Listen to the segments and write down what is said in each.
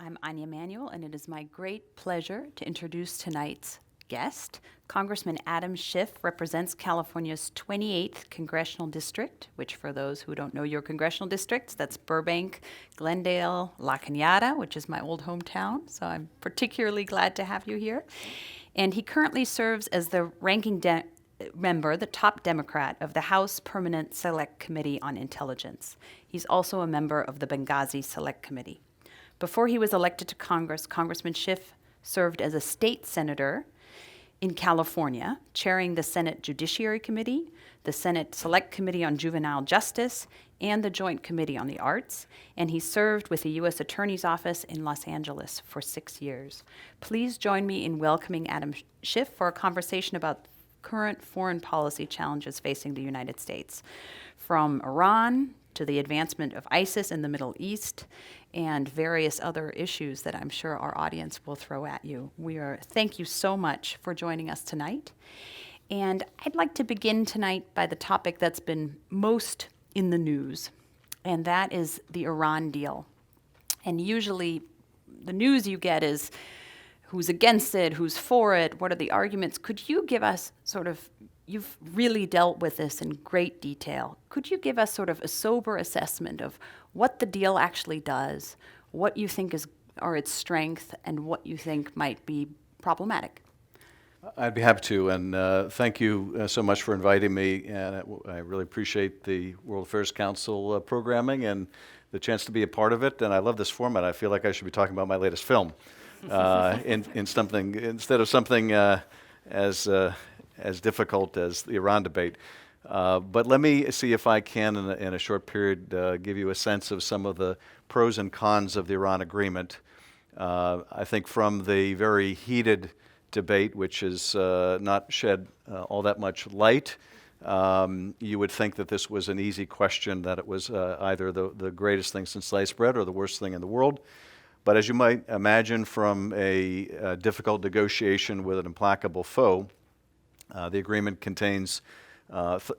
I'm Anya Manuel, and it is my great pleasure to introduce tonight's guest. Congressman Adam Schiff represents California's 28th Congressional District, which for those who don't know your congressional districts, that's Burbank, Glendale, La Cañada, which is my old hometown, so I'm particularly glad to have you here. And he currently serves as the ranking member, the top Democrat of the House Permanent Select Committee on Intelligence. He's also a member of the Benghazi Select Committee. Before he was elected to Congress, Congressman Schiff served as a state senator in California, chairing the Senate Judiciary Committee, the Senate Select Committee on Juvenile Justice, and the Joint Committee on the Arts, and he served with the U.S. Attorney's Office in Los Angeles for 6 years. Please join me in welcoming Adam Schiff for a conversation about current foreign policy challenges facing the United States, from Iran to the advancement of ISIS in the Middle East, and various other issues that I'm sure our audience will throw at you. Thank you so much for joining us tonight. And I'd like to begin tonight by the topic that's been most in the news, and that is the Iran deal. And usually the news you get is who's against it, who's for it, what are the arguments. Could you give us you've really dealt with this in great detail. Could you give us sort of a sober assessment of what the deal actually does, what you think are its strengths, and what you think might be problematic? I'd be happy to, and thank you so much for inviting me. And I really appreciate the World Affairs Council programming and the chance to be a part of it. And I love this format. I feel like I should be talking about my latest film in something instead of something as difficult as the Iran debate. But let me see if I can, in a short period, give you a sense of some of the pros and cons of the Iran agreement. I think from the very heated debate, which has not shed all that much light, you would think that this was an easy question, that it was either the greatest thing since sliced bread or the worst thing in the world. But as you might imagine from a difficult negotiation with an implacable foe, the agreement contains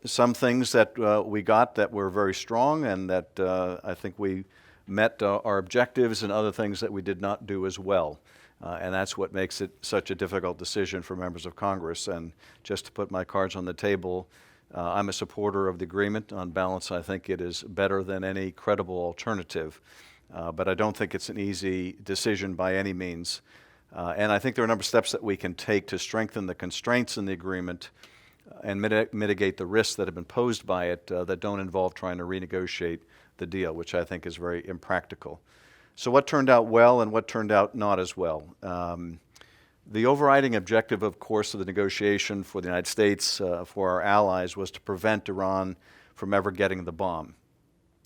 some things that we got that were very strong and that I think we met our objectives, and other things that we did not do as well. And that's what makes it such a difficult decision for members of Congress. And just to put my cards on the table, I'm a supporter of the agreement. On balance, I think it is better than any credible alternative. But I don't think it's an easy decision by any means. And I think there are a number of steps that we can take to strengthen the constraints in the agreement and mitigate the risks that have been posed by it that don't involve trying to renegotiate the deal, which I think is very impractical. So what turned out well and what turned out not as well? The overriding objective, of course, of the negotiation for the United States, for our allies, was to prevent Iran from ever getting the bomb.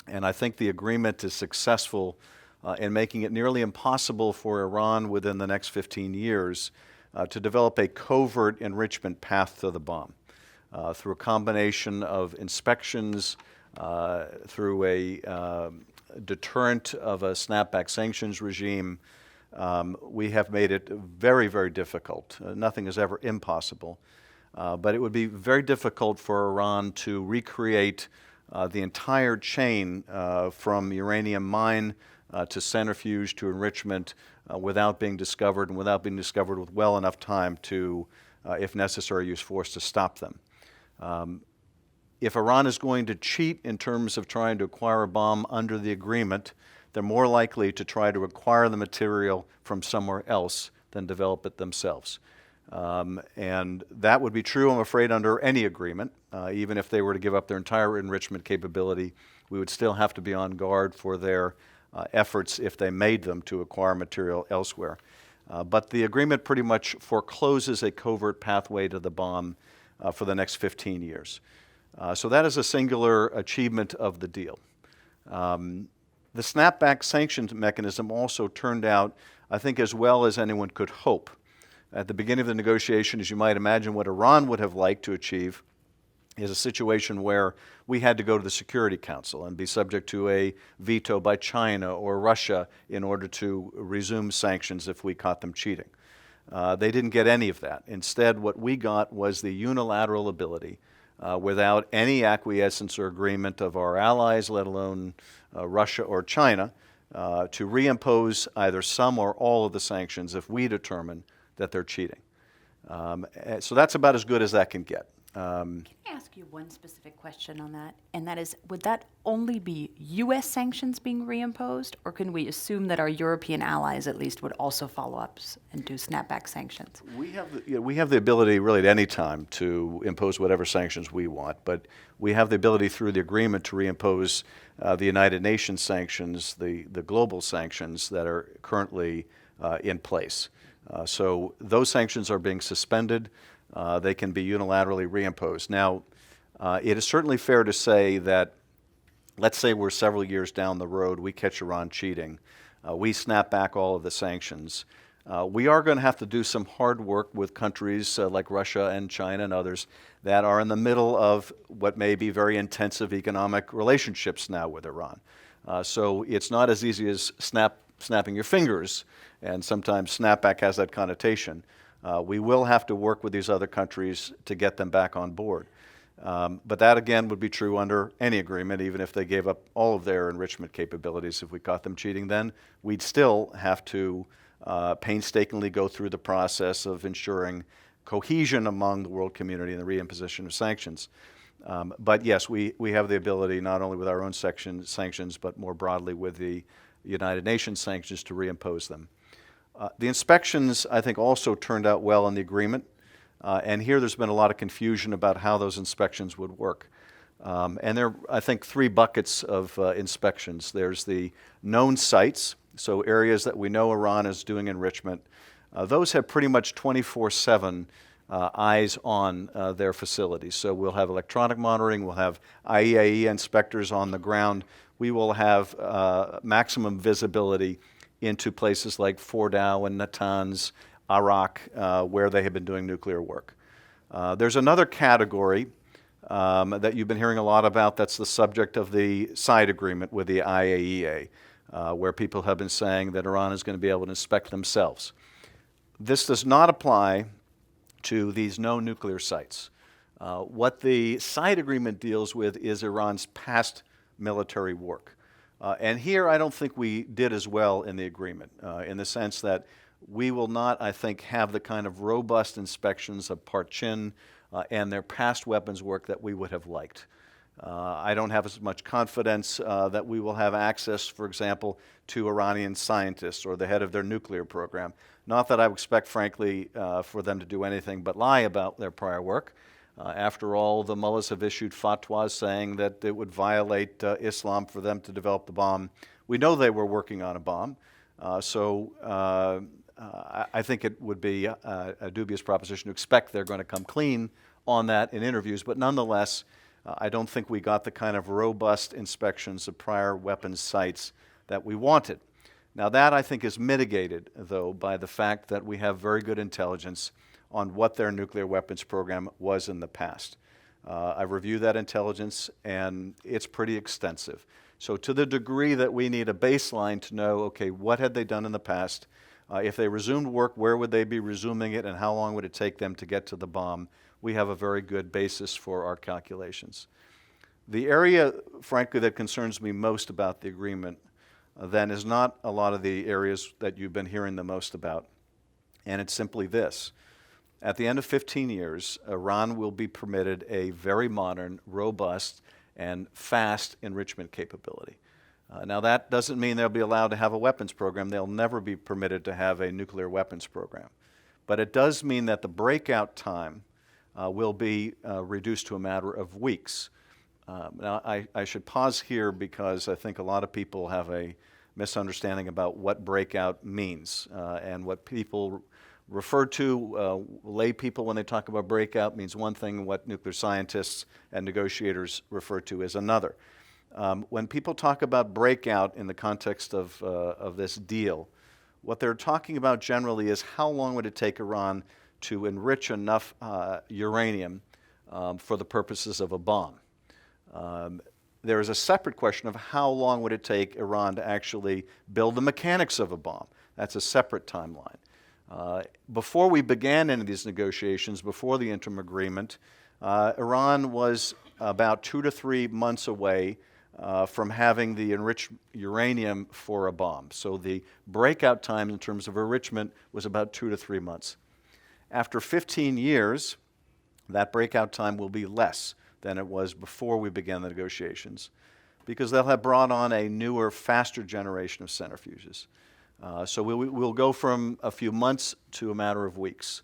And I think the agreement is successful in making it nearly impossible for Iran within the next 15 years to develop a covert enrichment path to the bomb through a combination of inspections, through a deterrent of a snapback sanctions regime. We have made it very, very difficult. Nothing is ever impossible. But it would be very difficult for Iran to recreate the entire chain from uranium mine to centrifuge to enrichment without being discovered, and without being discovered with well enough time to, if necessary, use force to stop them. If Iran is going to cheat in terms of trying to acquire a bomb under the agreement, they're more likely to try to acquire the material from somewhere else than develop it themselves. And that would be true, I'm afraid, under any agreement. Even if they were to give up their entire enrichment capability, we would still have to be on guard for their efforts, if they made them, to acquire material elsewhere. But the agreement pretty much forecloses a covert pathway to the bomb for the next 15 years. So that is a singular achievement of the deal. The snapback sanctions mechanism also turned out, I think, as well as anyone could hope. At the beginning of the negotiation, as you might imagine, what Iran would have liked to achieve is a situation where we had to go to the Security Council and be subject to a veto by China or Russia in order to resume sanctions if we caught them cheating. They didn't get any of that. Instead, what we got was the unilateral ability, without any acquiescence or agreement of our allies, let alone Russia or China, to reimpose either some or all of the sanctions if we determine that they're cheating. So that's about as good as that can get. Can I ask you one specific question on that? And that is, would that only be U.S. sanctions being reimposed, or can we assume that our European allies at least would also follow up and do snapback sanctions? We have the ability really at any time to impose whatever sanctions we want, but we have the ability through the agreement to reimpose the United Nations sanctions, the global sanctions that are currently in place. So those sanctions are being suspended. They can be unilaterally reimposed. Now, it is certainly fair to say that, let's say we're several years down the road, we catch Iran cheating, we snap back all of the sanctions. We are going to have to do some hard work with countries like Russia and China and others that are in the middle of what may be very intensive economic relationships now with Iran. So it's not as easy as snapping your fingers, and sometimes snapback has that connotation. We will have to work with these other countries to get them back on board. But that, again, would be true under any agreement, even if they gave up all of their enrichment capabilities. If we caught them cheating then, we'd still have to painstakingly go through the process of ensuring cohesion among the world community and the reimposition of sanctions. But yes, we have the ability, not only with our own sanctions, but more broadly with the United Nations sanctions, to reimpose them. The inspections, I think, also turned out well in the agreement. And here there's been a lot of confusion about how those inspections would work. And there are, I think, three buckets of inspections. There's the known sites, so areas that we know Iran is doing enrichment. Those have pretty much 24/7 eyes on their facilities. So we'll have electronic monitoring, we'll have IAEA inspectors on the ground, we will have maximum visibility into places like Fordow and Natanz, Arak, where they have been doing nuclear work. There's another category that you've been hearing a lot about that's the subject of the side agreement with the IAEA, where people have been saying that Iran is going to be able to inspect themselves. This does not apply to these known nuclear sites. What the side agreement deals with is Iran's past military work. And here I don't think we did as well in the agreement, in the sense that we will not, I think, have the kind of robust inspections of Parchin and their past weapons work that we would have liked. I don't have as much confidence that we will have access, for example, to Iranian scientists or the head of their nuclear program. Not that I would expect, frankly, for them to do anything but lie about their prior work. After all, the mullahs have issued fatwas saying that it would violate Islam for them to develop the bomb. We know they were working on a bomb, so I think it would be a dubious proposition to expect they're going to come clean on that in interviews. But nonetheless, I don't think we got the kind of robust inspections of prior weapons sites that we wanted. Now that, I think, is mitigated, though, by the fact that we have very good intelligence on what their nuclear weapons program was in the past. I've reviewed that intelligence, and it's pretty extensive. So to the degree that we need a baseline to know, okay, what had they done in the past? If they resumed work, where would they be resuming it, and how long would it take them to get to the bomb? We have a very good basis for our calculations. The area, frankly, that concerns me most about the agreement then is not a lot of the areas that you've been hearing the most about, and it's simply this. At the end of 15 years, Iran will be permitted a very modern, robust, and fast enrichment capability. Now that doesn't mean they'll be allowed to have a weapons program. They'll never be permitted to have a nuclear weapons program. But it does mean that the breakout time will be reduced to a matter of weeks. Now I should pause here because I think a lot of people have a misunderstanding about what breakout means, and what people refer to, lay people when they talk about breakout means one thing, what nuclear scientists and negotiators refer to is another. When people talk about breakout in the context of this deal, what they're talking about generally is how long would it take Iran to enrich enough uranium for the purposes of a bomb. There is a separate question of how long would it take Iran to actually build the mechanics of a bomb. That's a separate timeline. Before we began any of these negotiations, before the interim agreement, Iran was about 2 to 3 months away from having the enriched uranium for a bomb. So the breakout time in terms of enrichment was about 2 to 3 months. After 15 years, that breakout time will be less than it was before we began the negotiations, because they'll have brought on a newer, faster generation of centrifuges. So we'll go from a few months to a matter of weeks.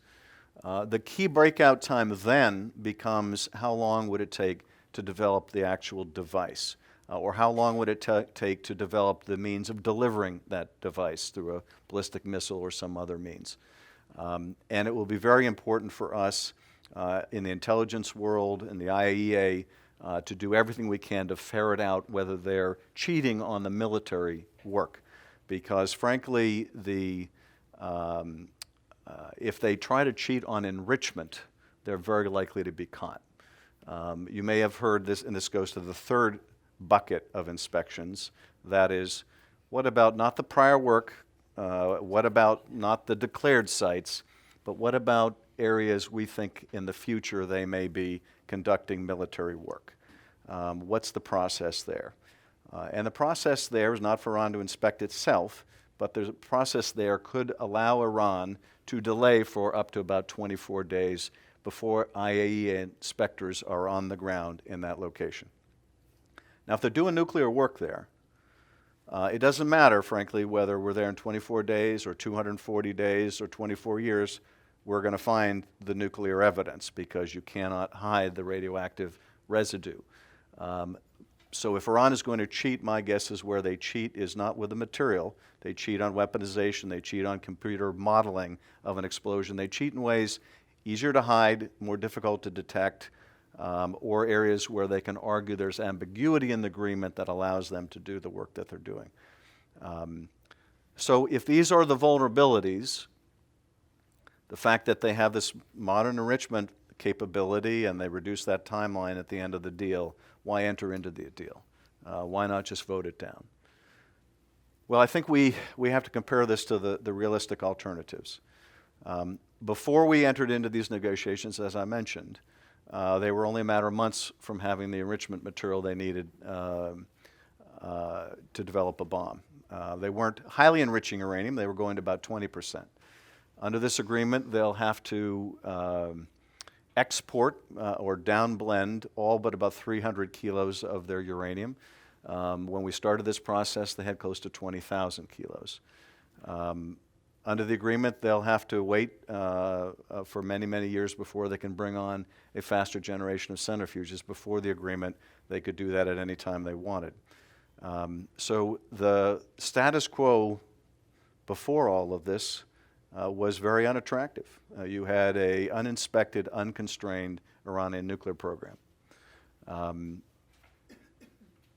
The key breakout time then becomes how long would it take to develop the actual device, or how long would it take to develop the means of delivering that device through a ballistic missile or some other means. And it will be very important for us in the intelligence world and the IAEA to do everything we can to ferret out whether they're cheating on the military work. Because frankly, if they try to cheat on enrichment, they're very likely to be caught. You may have heard this, and this goes to the third bucket of inspections. That is, what about not the prior work, what about not the declared sites, but what about areas we think in the future they may be conducting military work? What's the process there? And the process there is not for Iran to inspect itself, but the process there could allow Iran to delay for up to about 24 days before IAEA inspectors are on the ground in that location. Now, if they're doing nuclear work there, it doesn't matter, frankly, whether we're there in 24 days or 240 days or 24 years, we're going to find the nuclear evidence because you cannot hide the radioactive residue. So if Iran is going to cheat, my guess is where they cheat is not with the material. They cheat on weaponization. They cheat on computer modeling of an explosion. They cheat in ways easier to hide, more difficult to detect, or areas where they can argue there's ambiguity in the agreement that allows them to do the work that they're doing. So if these are the vulnerabilities, the fact that they have this modern enrichment capability and they reduce that timeline at the end of the deal, why enter into the deal? Why not just vote it down? Well, I think we have to compare this to the realistic alternatives. Before we entered into these negotiations, as I mentioned, they were only a matter of months from having the enrichment material they needed to develop a bomb. They weren't highly enriching uranium. They were going to about 20%. Under this agreement, they'll have to export or downblend all but about 300 kilos of their uranium. When we started this process, they had close to 20,000 kilos. Under the agreement, they'll have to wait for many, many years before they can bring on a faster generation of centrifuges. Before the agreement, they could do that at any time they wanted. So the status quo before all of this was very unattractive. You had an uninspected, unconstrained Iranian nuclear program.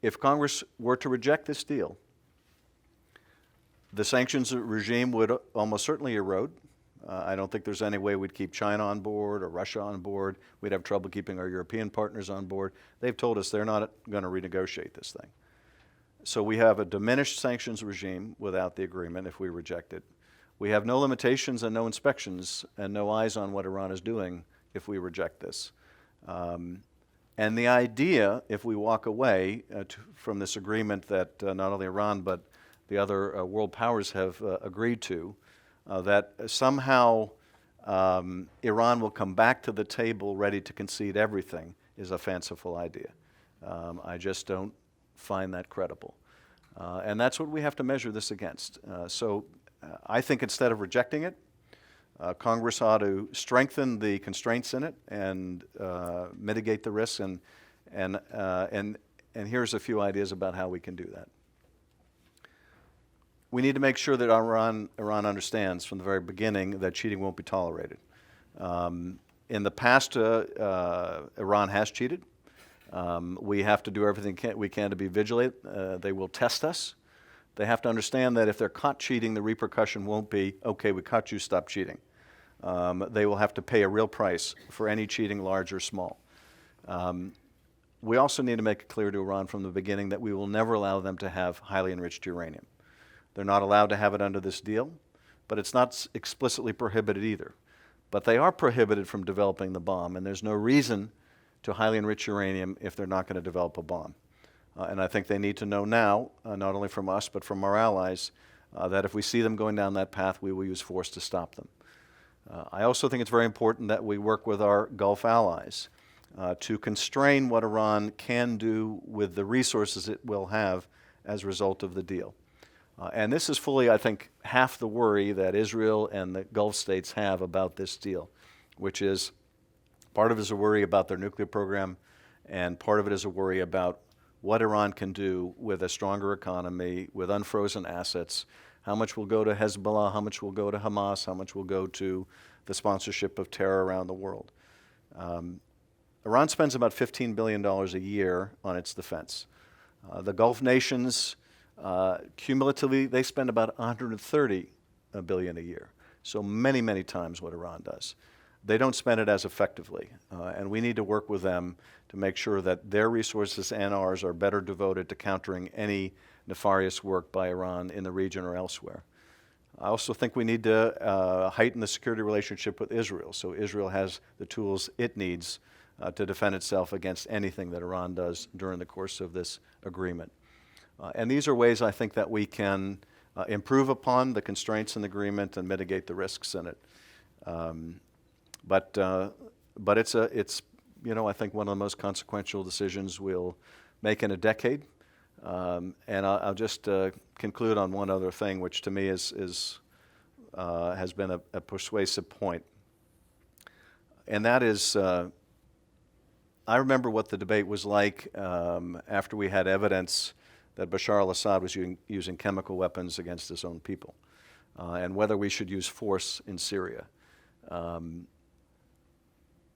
If Congress were to reject this deal, the sanctions regime would almost certainly erode. I don't think there's any way we'd keep China on board or Russia on board. We'd have trouble keeping our European partners on board. They've told us they're not going to renegotiate this thing. So we have a diminished sanctions regime without the agreement if we reject it. We have no limitations and no inspections and no eyes on what Iran is doing if we reject this. And the idea, if we walk away from this agreement that not only Iran but the other world powers have agreed to, that somehow Iran will come back to the table ready to concede everything is a fanciful idea. I just don't find that credible. And that's what we have to measure this against. So I think instead of rejecting it, Congress ought to strengthen the constraints in it and mitigate the risks. And here's a few ideas about how we can do that. We need to make sure that Iran understands from the very beginning that cheating won't be tolerated. In the past, Iran has cheated. We have to do everything we can to be vigilant. They will test us. They have to understand that if they're caught cheating, the repercussion won't be, okay, we caught you, stop cheating. They will have to pay a real price for any cheating, large or small. We also need to make it clear to Iran from the beginning that we will never allow them to have highly enriched uranium. They're not allowed to have it under this deal, but it's not explicitly prohibited either. But they are prohibited from developing the bomb, and there's no reason to highly enrich uranium if they're not going to develop a bomb. And I think they need to know now, not only from us, but from our allies, that if we see them going down that path, we will use force to stop them. I also think it's very important that we work with our Gulf allies to constrain what Iran can do with the resources it will have as a result of the deal. And this is fully, I think, half the worry that Israel and the Gulf states have about this deal, which is part of it is a worry about their nuclear program, and part of it is a worry about what Iran can do with a stronger economy, with unfrozen assets. How much will go to Hezbollah, how much will go to Hamas, how much will go to the sponsorship of terror around the world. Iran spends about $15 billion a year on its defense. The Gulf nations, cumulatively, they spend about $130 billion a year. So many, many times what Iran does. They don't spend it as effectively, and we need to work with them to make sure that their resources and ours are better devoted to countering any nefarious work by Iran in the region or elsewhere. I also think we need to heighten the security relationship with Israel, so Israel has the tools it needs to defend itself against anything that Iran does during the course of this agreement. And these are ways I think that we can improve upon the constraints in the agreement and mitigate the risks in it. But it's I think one of the most consequential decisions we'll make in a decade. And I'll just conclude on one other thing, which to me has been a persuasive point, and that is I remember what the debate was like after we had evidence that Bashar al-Assad was using chemical weapons against his own people, and whether we should use force in Syria.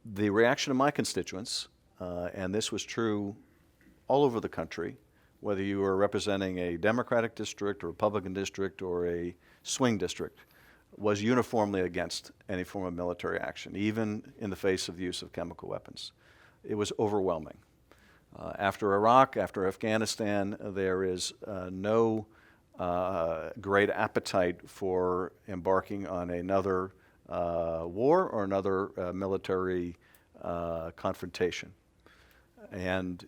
The reaction of my constituents, and this was true all over the country, whether you were representing a Democratic district, a Republican district, or a swing district, was uniformly against any form of military action, even in the face of the use of chemical weapons. It was overwhelming. After Iraq, after Afghanistan, there is no great appetite for embarking on another war or another military confrontation. And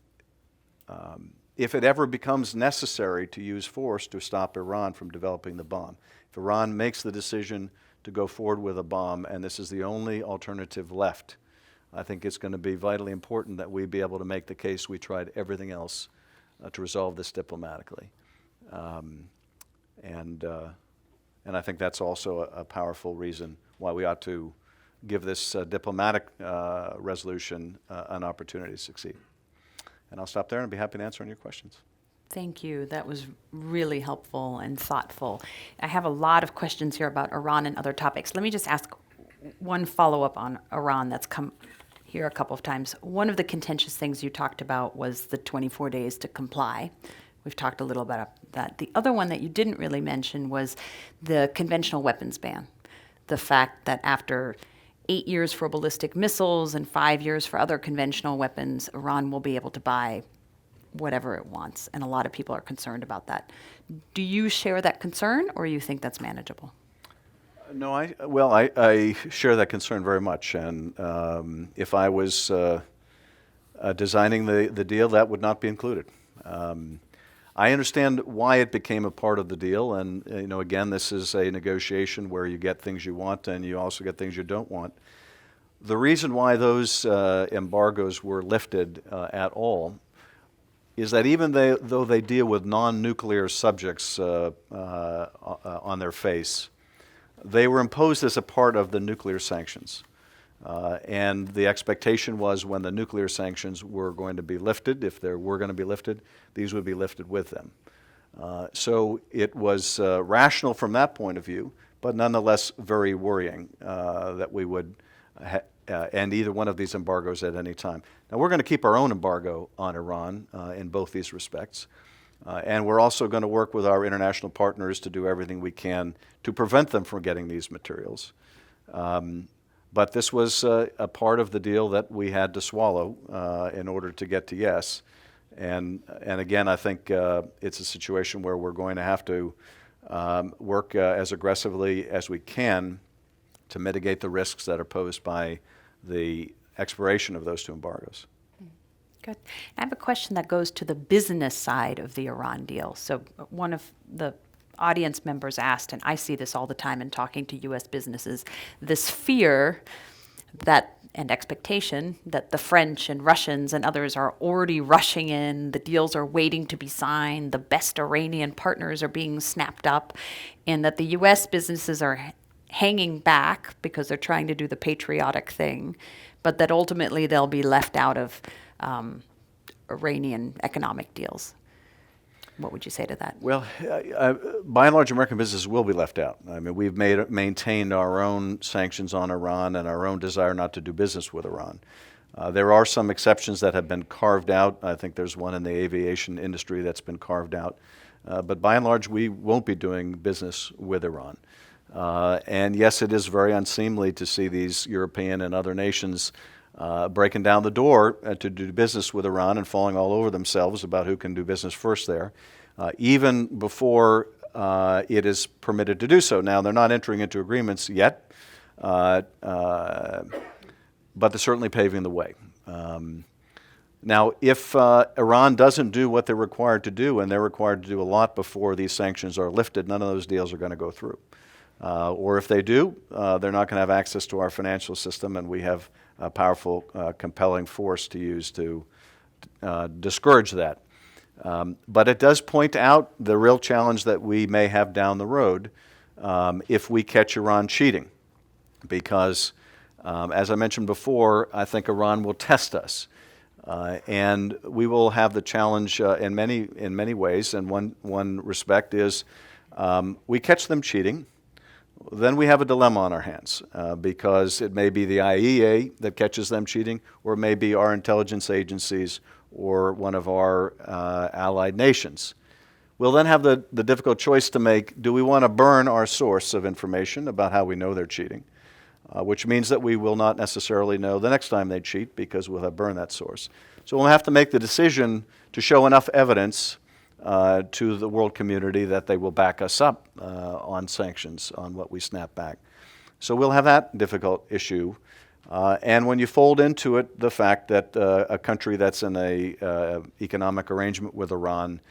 if it ever becomes necessary to use force to stop Iran from developing the bomb, if Iran makes the decision to go forward with a bomb and this is the only alternative left, I think it's going to be vitally important that we be able to make the case we tried everything else to resolve this diplomatically. And I think that's also a powerful reason why we ought to give this diplomatic resolution an opportunity to succeed. And I'll stop there and I'll be happy to answer any of your questions. Thank you. That was really helpful and thoughtful. I have a lot of questions here about Iran and other topics. Let me just ask one follow-up on Iran that's come here a couple of times. One of the contentious things you talked about was the 24 days to comply. We've talked a little about that. The other one that you didn't really mention was the conventional weapons ban. The fact that after 8 years for ballistic missiles and 5 years for other conventional weapons, Iran will be able to buy whatever it wants. And a lot of people are concerned about that. Do you share that concern, or you think that's manageable? No, I share that concern very much. And if I was designing the deal, that would not be included. I understand why it became a part of the deal, and again, this is a negotiation where you get things you want and you also get things you don't want. The reason why those embargoes were lifted at all is that even though they deal with non-nuclear subjects on their face, they were imposed as a part of the nuclear sanctions. And the expectation was when the nuclear sanctions were going to be lifted, if they were going to be lifted, these would be lifted with them. So it was rational from that point of view, but nonetheless very worrying that we would end either one of these embargoes at any time. Now, we're going to keep our own embargo on Iran in both these respects. And we're also going to work with our international partners to do everything we can to prevent them from getting these materials. But this was a part of the deal that we had to swallow in order to get to yes. And again, I think it's a situation where we're going to have to work as aggressively as we can to mitigate the risks that are posed by the expiration of those two embargoes. Good. I have a question that goes to the business side of the Iran deal. So one of the audience members asked, and I see this all the time in talking to U.S. businesses, this fear that and expectation that the French and Russians and others are already rushing in, the deals are waiting to be signed, the best Iranian partners are being snapped up, and that the U.S. businesses are hanging back because they're trying to do the patriotic thing, but that ultimately they'll be left out of Iranian economic deals. What would you say to that? Well, by and large, American businesses will be left out. I mean, we've maintained our own sanctions on Iran and our own desire not to do business with Iran. There are some exceptions that have been carved out. I think there's one in the aviation industry that's been carved out. But by and large, we won't be doing business with Iran. And yes, it is very unseemly to see these European and other nations breaking down the door to do business with Iran and falling all over themselves about who can do business first there, even before it is permitted to do so. Now, they're not entering into agreements yet, but they're certainly paving the way. Now, if Iran doesn't do what they're required to do, and they're required to do a lot before these sanctions are lifted, none of those deals are going to go through. Or if they do, they're not going to have access to our financial system, and we have a powerful, compelling force to use to discourage that. But it does point out the real challenge that we may have down the road if we catch Iran cheating. Because, as I mentioned before, I think Iran will test us. And we will have the challenge in many ways. And one respect is we catch them cheating. Then we have a dilemma on our hands because it may be the IEA that catches them cheating, or it may be our intelligence agencies or one of our allied nations. We'll then have the difficult choice to make. Do we want to burn our source of information about how we know they're cheating, which means that we will not necessarily know the next time they cheat because we'll have burned that source. So we'll have to make the decision to show enough evidence to the world community that they will back us up on sanctions, on what we snap back. So we'll have that difficult issue. And when you fold into it the fact that a country that's in a economic arrangement with Iran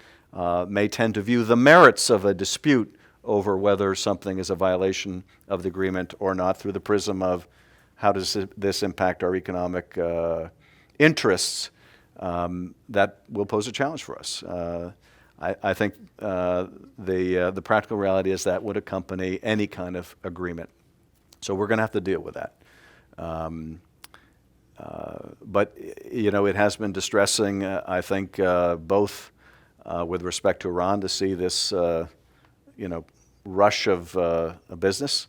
may tend to view the merits of a dispute over whether something is a violation of the agreement or not through the prism of how does this impact our economic interests, that will pose a challenge for us. I think the practical reality is that would accompany any kind of agreement. So we're going to have to deal with that. But, you know, it has been distressing, I think, both with respect to Iran to see this, rush of business,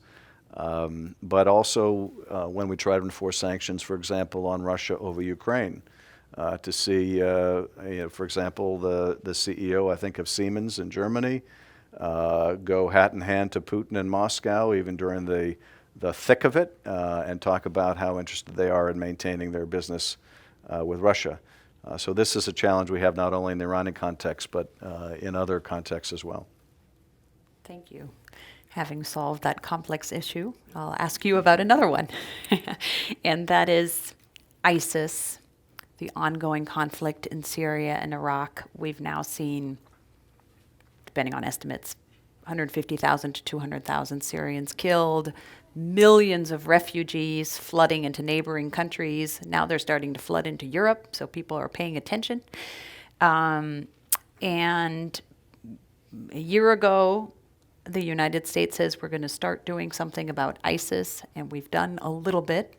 but also when we try to enforce sanctions, for example, on Russia over Ukraine. To see, for example, the CEO, I think, of Siemens in Germany go hat in hand to Putin in Moscow, even during the thick of it, and talk about how interested they are in maintaining their business with Russia. So this is a challenge we have not only in the Iranian context, but in other contexts as well. Thank you. Having solved that complex issue, I'll ask you about another one, and that is ISIS. The ongoing conflict in Syria and Iraq. We've now seen, depending on estimates, 150,000 to 200,000 Syrians killed, millions of refugees flooding into neighboring countries. Now they're starting to flood into Europe, so people are paying attention. And a year ago, the United States says we're going to start doing something about ISIS, and we've done a little bit.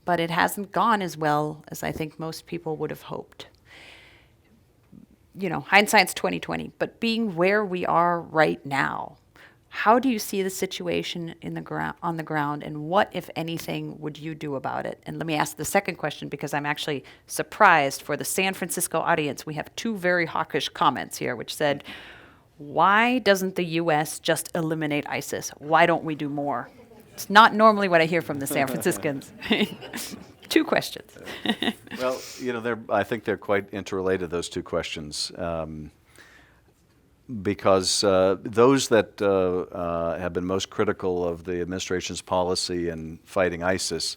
But it hasn't gone as well as I think most people would have hoped. You know, hindsight's 20/20, but being where we are right now, how do you see the situation on the ground, and what, if anything, would you do about it? And let me ask the second question, because I'm actually surprised for the San Francisco audience. We have two very hawkish comments here, which said, why doesn't the U.S. just eliminate ISIS? Why don't we do more? It's not normally what I hear from the San Franciscans. Two questions. Well, you know, I think they're quite interrelated, those two questions, because those that have been most critical of the administration's policy in fighting ISIS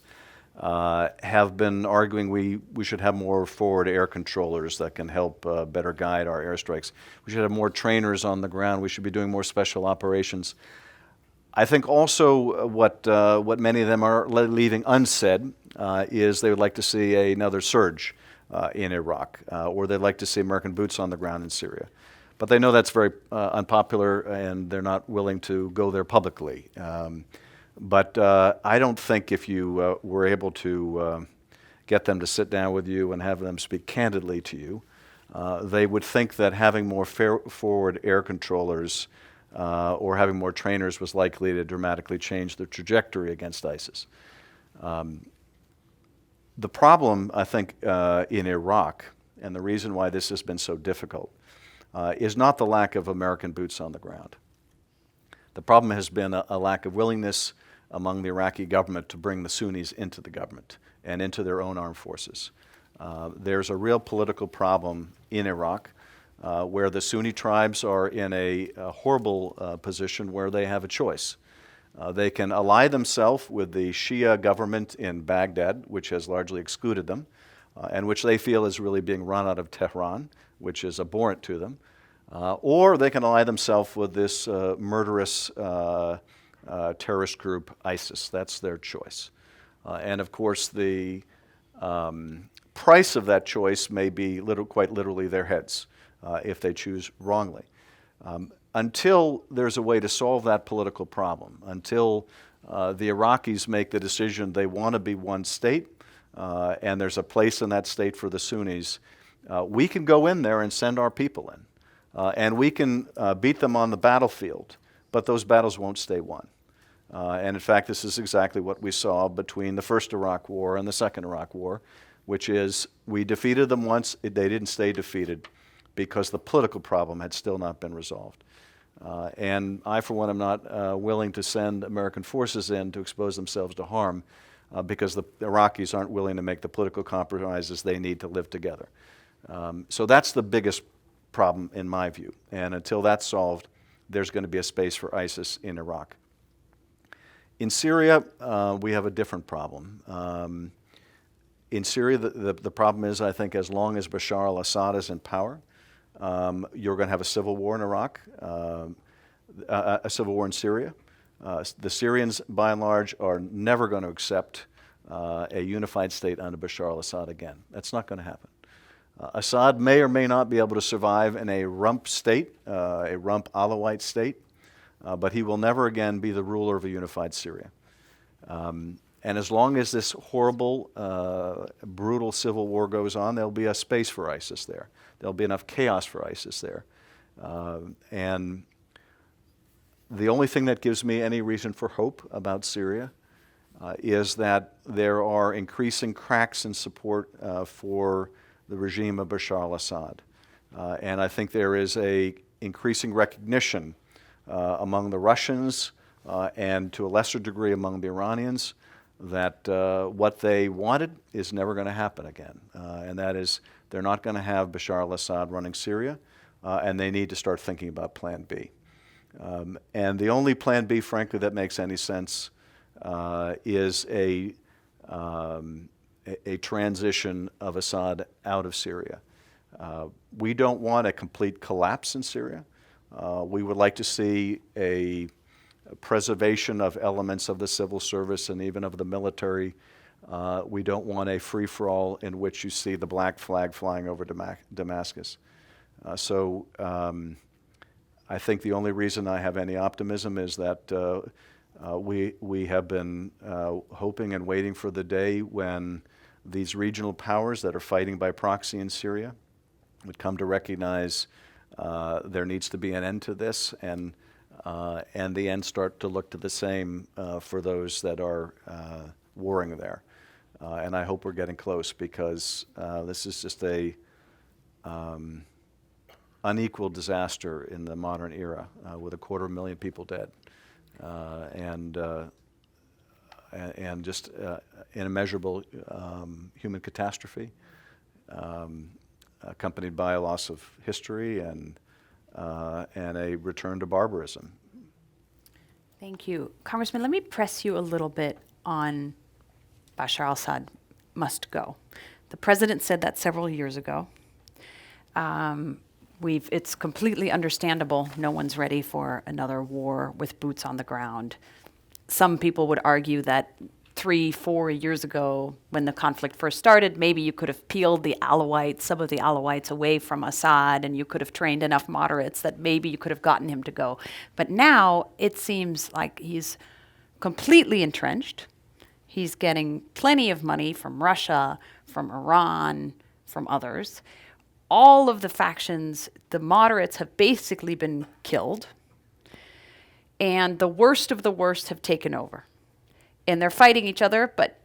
have been arguing we should have more forward air controllers that can help better guide our airstrikes. We should have more trainers on the ground. We should be doing more special operations. I think also what many of them are leaving unsaid is they would like to see another surge in Iraq, or they'd like to see American boots on the ground in Syria. But they know that's very unpopular, and they're not willing to go there publicly. But I don't think if you were able to get them to sit down with you and have them speak candidly to you, they would think that having more forward air controllers or having more trainers was likely to dramatically change the trajectory against ISIS. The problem, I think, in Iraq, and the reason why this has been so difficult, is not the lack of American boots on the ground. The problem has been a lack of willingness among the Iraqi government to bring the Sunnis into the government and into their own armed forces. There's a real political problem in Iraq where the Sunni tribes are in a horrible position where they have a choice. They can ally themselves with the Shia government in Baghdad, which has largely excluded them, and which they feel is really being run out of Tehran, which is abhorrent to them. Or they can ally themselves with this murderous terrorist group, ISIS. That's their choice. And of course, the price of that choice may be quite literally their heads if they choose wrongly. Until there's a way to solve that political problem, until the Iraqis make the decision they want to be one state, and there's a place in that state for the Sunnis, we can go in there and send our people in. And we can beat them on the battlefield, but those battles won't stay won. And in fact, this is exactly what we saw between the first Iraq War and the second Iraq War, which is we defeated them once, they didn't stay defeated because the political problem had still not been resolved. And I, for one, am not willing to send American forces in to expose themselves to harm because the Iraqis aren't willing to make the political compromises they need to live together. So that's the biggest problem in my view. And until that's solved, there's going to be a space for ISIS in Iraq. In Syria, we have a different problem. In Syria, the problem is, I think, as long as Bashar al-Assad is in power, you're going to have a civil war in Iraq, a civil war in Syria. The Syrians, by and large, are never going to accept a unified state under Bashar al-Assad again. That's not going to happen. Assad may or may not be able to survive in a rump state, a rump Alawite state, but he will never again be the ruler of a unified Syria. And as long as this horrible, brutal civil war goes on, there'll be a space for ISIS there. There'll be enough chaos for ISIS there. And the only thing that gives me any reason for hope about Syria is that there are increasing cracks in support for the regime of Bashar al-Assad. And I think there is a increasing recognition among the Russians and to a lesser degree among the Iranians that what they wanted is never going to happen again. And that is they're not going to have Bashar al-Assad running Syria, and they need to start thinking about Plan B. And the only Plan B, frankly, that makes any sense is a transition of Assad out of Syria. We don't want a complete collapse in Syria. We would like to see a preservation of elements of the civil service and even of the military. We don't want a free-for-all in which you see the black flag flying over Damascus. So I think the only reason I have any optimism is that we have been hoping and waiting for the day when these regional powers that are fighting by proxy in Syria would come to recognize there needs to be an end to this, and the end start to look to the same for those that are warring there. And I hope we're getting close because this is just a unequal disaster in the modern era with 250,000 people dead and just an immeasurable human catastrophe accompanied by a loss of history and a return to barbarism. Thank you. Congressman, let me press you a little bit on Bashar al-Assad must go. The president said that several years ago. It's completely understandable. No one's ready for another war with boots on the ground. Some people would argue that 3-4 years ago, when the conflict first started, maybe you could have peeled the Alawites, some of the Alawites away from Assad, and you could have trained enough moderates that maybe you could have gotten him to go. But now it seems like he's completely entrenched. He's getting plenty of money from Russia, from Iran, from others. All of the factions, the moderates, have basically been killed. And the worst of the worst have taken over. And they're fighting each other, but,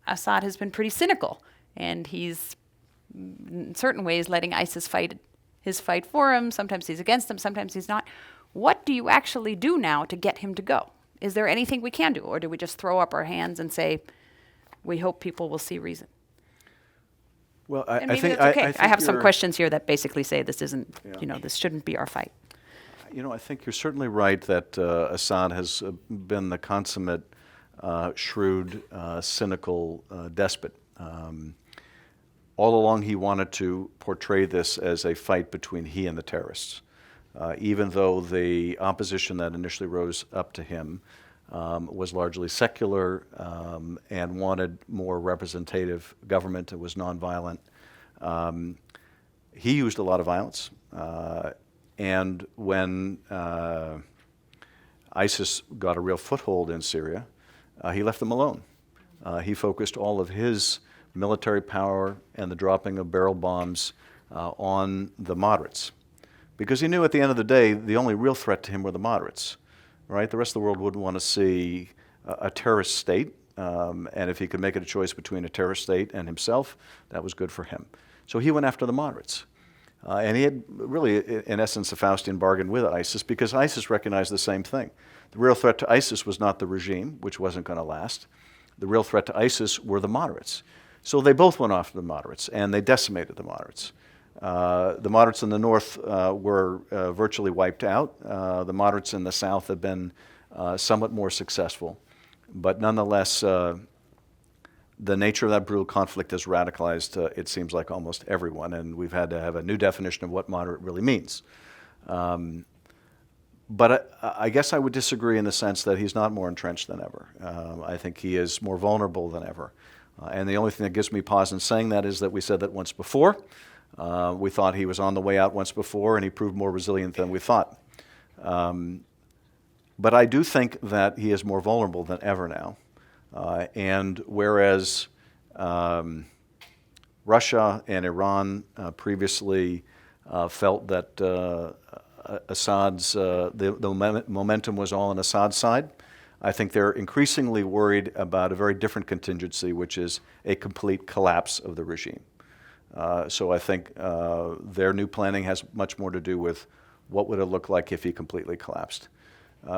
Assad has been pretty cynical. And he's, in certain ways, letting ISIS fight his fight for him. Sometimes he's against them, sometimes he's not. What do you actually do now to get him to go? Is there anything we can do? Or do we just throw up our hands and say, we hope people will see reason? Well, And maybe that's okay. I have some questions here that basically say this isn't, this shouldn't be our fight. I think you're certainly right that Assad has been the consummate, shrewd, cynical despot. All along he wanted to portray this as a fight between he and the terrorists. Even though the opposition that initially rose up to him was largely secular and wanted more representative government, it was nonviolent. He used a lot of violence. And when ISIS got a real foothold in Syria, he left them alone. He focused all of his military power and the dropping of barrel bombs on the moderates. Because he knew at the end of the day, the only real threat to him were the moderates, right? The rest of the world wouldn't want to see a terrorist state, and if he could make it a choice between a terrorist state and himself, that was good for him. So he went after the moderates. And he had really, in essence, a Faustian bargain with ISIS because ISIS recognized the same thing. The real threat to ISIS was not the regime, which wasn't going to last. The real threat to ISIS were the moderates. So they both went after the moderates, and they decimated the moderates. The moderates in the north were virtually wiped out. The moderates in the south have been somewhat more successful. But nonetheless, the nature of that brutal conflict has radicalized, it seems like, almost everyone, and we've had to have a new definition of what moderate really means. But I guess I would disagree in the sense that he's not more entrenched than ever. I think he is more vulnerable than ever. And the only thing that gives me pause in saying that is that we said that once before. We thought he was on the way out once before, and he proved more resilient than we thought. But I do think that he is more vulnerable than ever now. And whereas Russia and Iran previously felt that Assad's the momentum was all on Assad's side, I think they're increasingly worried about a very different contingency, which is a complete collapse of the regime. So I think their new planning has much more to do with what would it look like if he completely collapsed.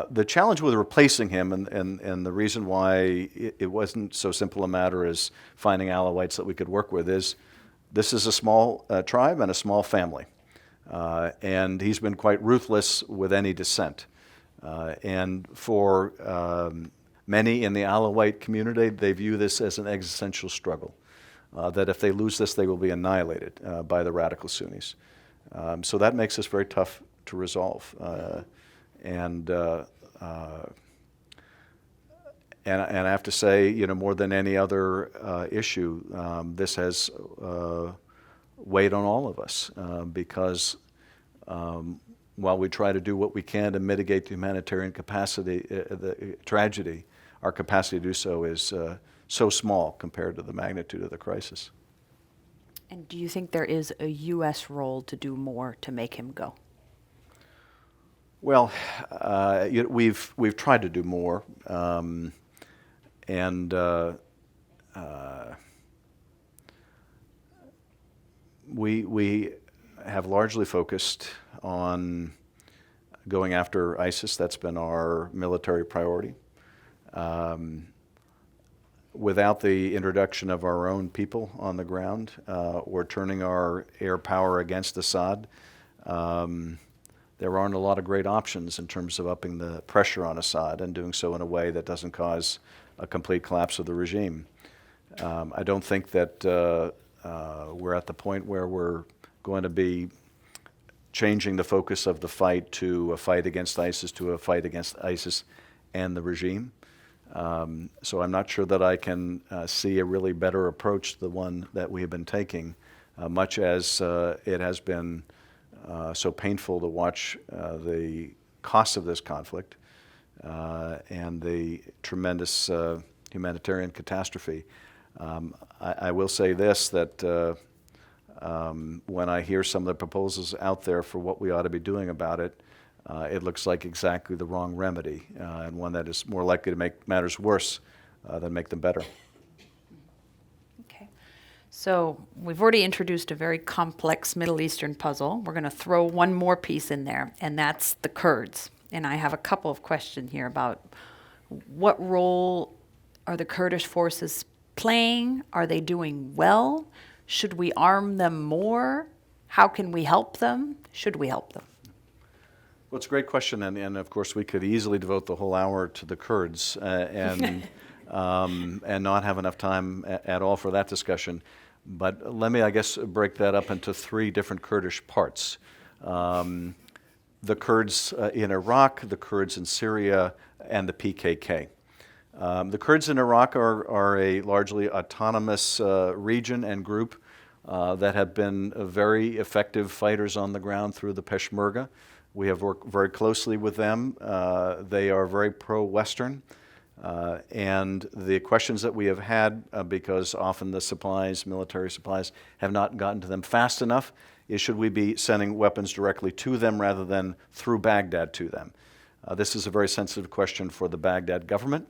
The challenge with replacing him, and the reason why it wasn't so simple a matter as finding Alawites that we could work with, is this is a small tribe and a small family. And he's been quite ruthless with any dissent. And for many in the Alawite community, they view this as an existential struggle, that if they lose this, they will be annihilated by the radical Sunnis. So that makes this very tough to resolve. And I have to say, more than any other issue, this has weighed on all of us because while we try to do what we can to mitigate the humanitarian capacity, the tragedy, our capacity to do so is so small compared to the magnitude of the crisis. And do you think there is a U.S. role to do more to make him go? Well, we've tried to do more, we have largely focused on going after ISIS. That's been our military priority. Without the introduction of our own people on the ground or turning our air power against Assad, there aren't a lot of great options in terms of upping the pressure on Assad and doing so in a way that doesn't cause a complete collapse of the regime. I don't think that we're at the point where we're going to be changing the focus of the fight to a fight against ISIS to a fight against ISIS and the regime. So I'm not sure that I can see a really better approach, the one that we have been taking, much as it has been so painful to watch the cost of this conflict and the tremendous humanitarian catastrophe. I will say this, that when I hear some of the proposals out there for what we ought to be doing about it, it looks like exactly the wrong remedy, and one that is more likely to make matters worse than make them better. Okay. So we've already introduced a very complex Middle Eastern puzzle. We're going to throw one more piece in there, and that's the Kurds. And I have a couple of questions here about what role are the Kurdish forces playing? Are they doing well? Should we arm them more? How can we help them? Should we help them? Well, it's a great question, and of course we could easily devote the whole hour to the Kurds and not have enough time at all for that discussion. But let me, I guess, break that up into three different Kurdish parts. The Kurds in Iraq, the Kurds in Syria, and the PKK. The Kurds in Iraq are a largely autonomous region and group that have been very effective fighters on the ground through the Peshmerga. We have worked very closely with them. They are very pro-Western. And the questions that we have had, because often the supplies, military supplies, have not gotten to them fast enough, is should we be sending weapons directly to them rather than through Baghdad to them? This is a very sensitive question for the Baghdad government.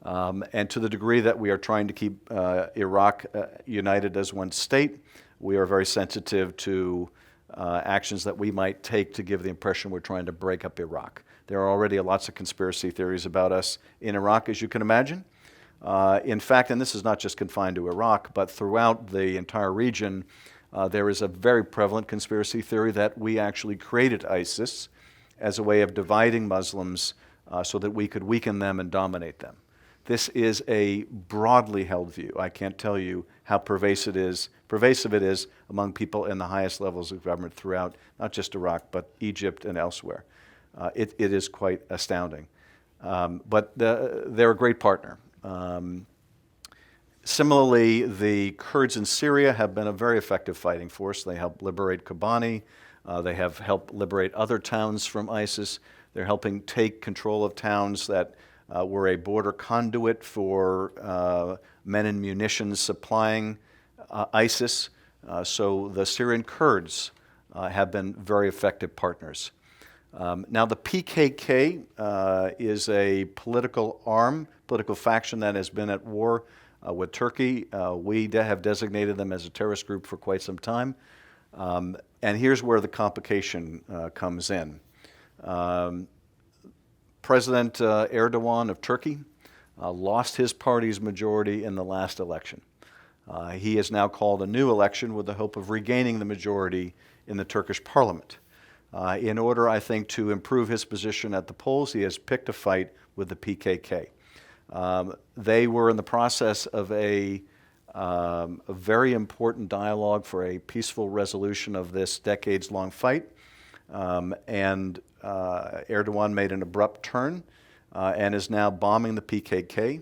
And to the degree that we are trying to keep Iraq united as one state, we are very sensitive to actions that we might take to give the impression we're trying to break up Iraq. There are already lots of conspiracy theories about us in Iraq, as you can imagine. In fact, and this is not just confined to Iraq, but throughout the entire region, there is a very prevalent conspiracy theory that we actually created ISIS as a way of dividing Muslims so that we could weaken them and dominate them. This is a broadly held view. I can't tell you how pervasive it is among people in the highest levels of government throughout, not just Iraq, but Egypt and elsewhere. It is quite astounding. But they're a great partner. Similarly, the Kurds in Syria have been a very effective fighting force. They helped liberate Kobani. They have helped liberate other towns from ISIS. They're helping take control of towns that were a border conduit for men and munitions supplying ISIS. So the Syrian Kurds have been very effective partners. Now the PKK is a political faction that has been at war with Turkey. We have designated them as a terrorist group for quite some time. And here's where the complication comes in. President Erdogan of Turkey lost his party's majority in the last election. He has now called a new election with the hope of regaining the majority in the Turkish parliament. In order, I think, to improve his position at the polls, he has picked a fight with the PKK. They were in the process of a very important dialogue for a peaceful resolution of this decades-long fight. And Erdogan made an abrupt turn and is now bombing the PKK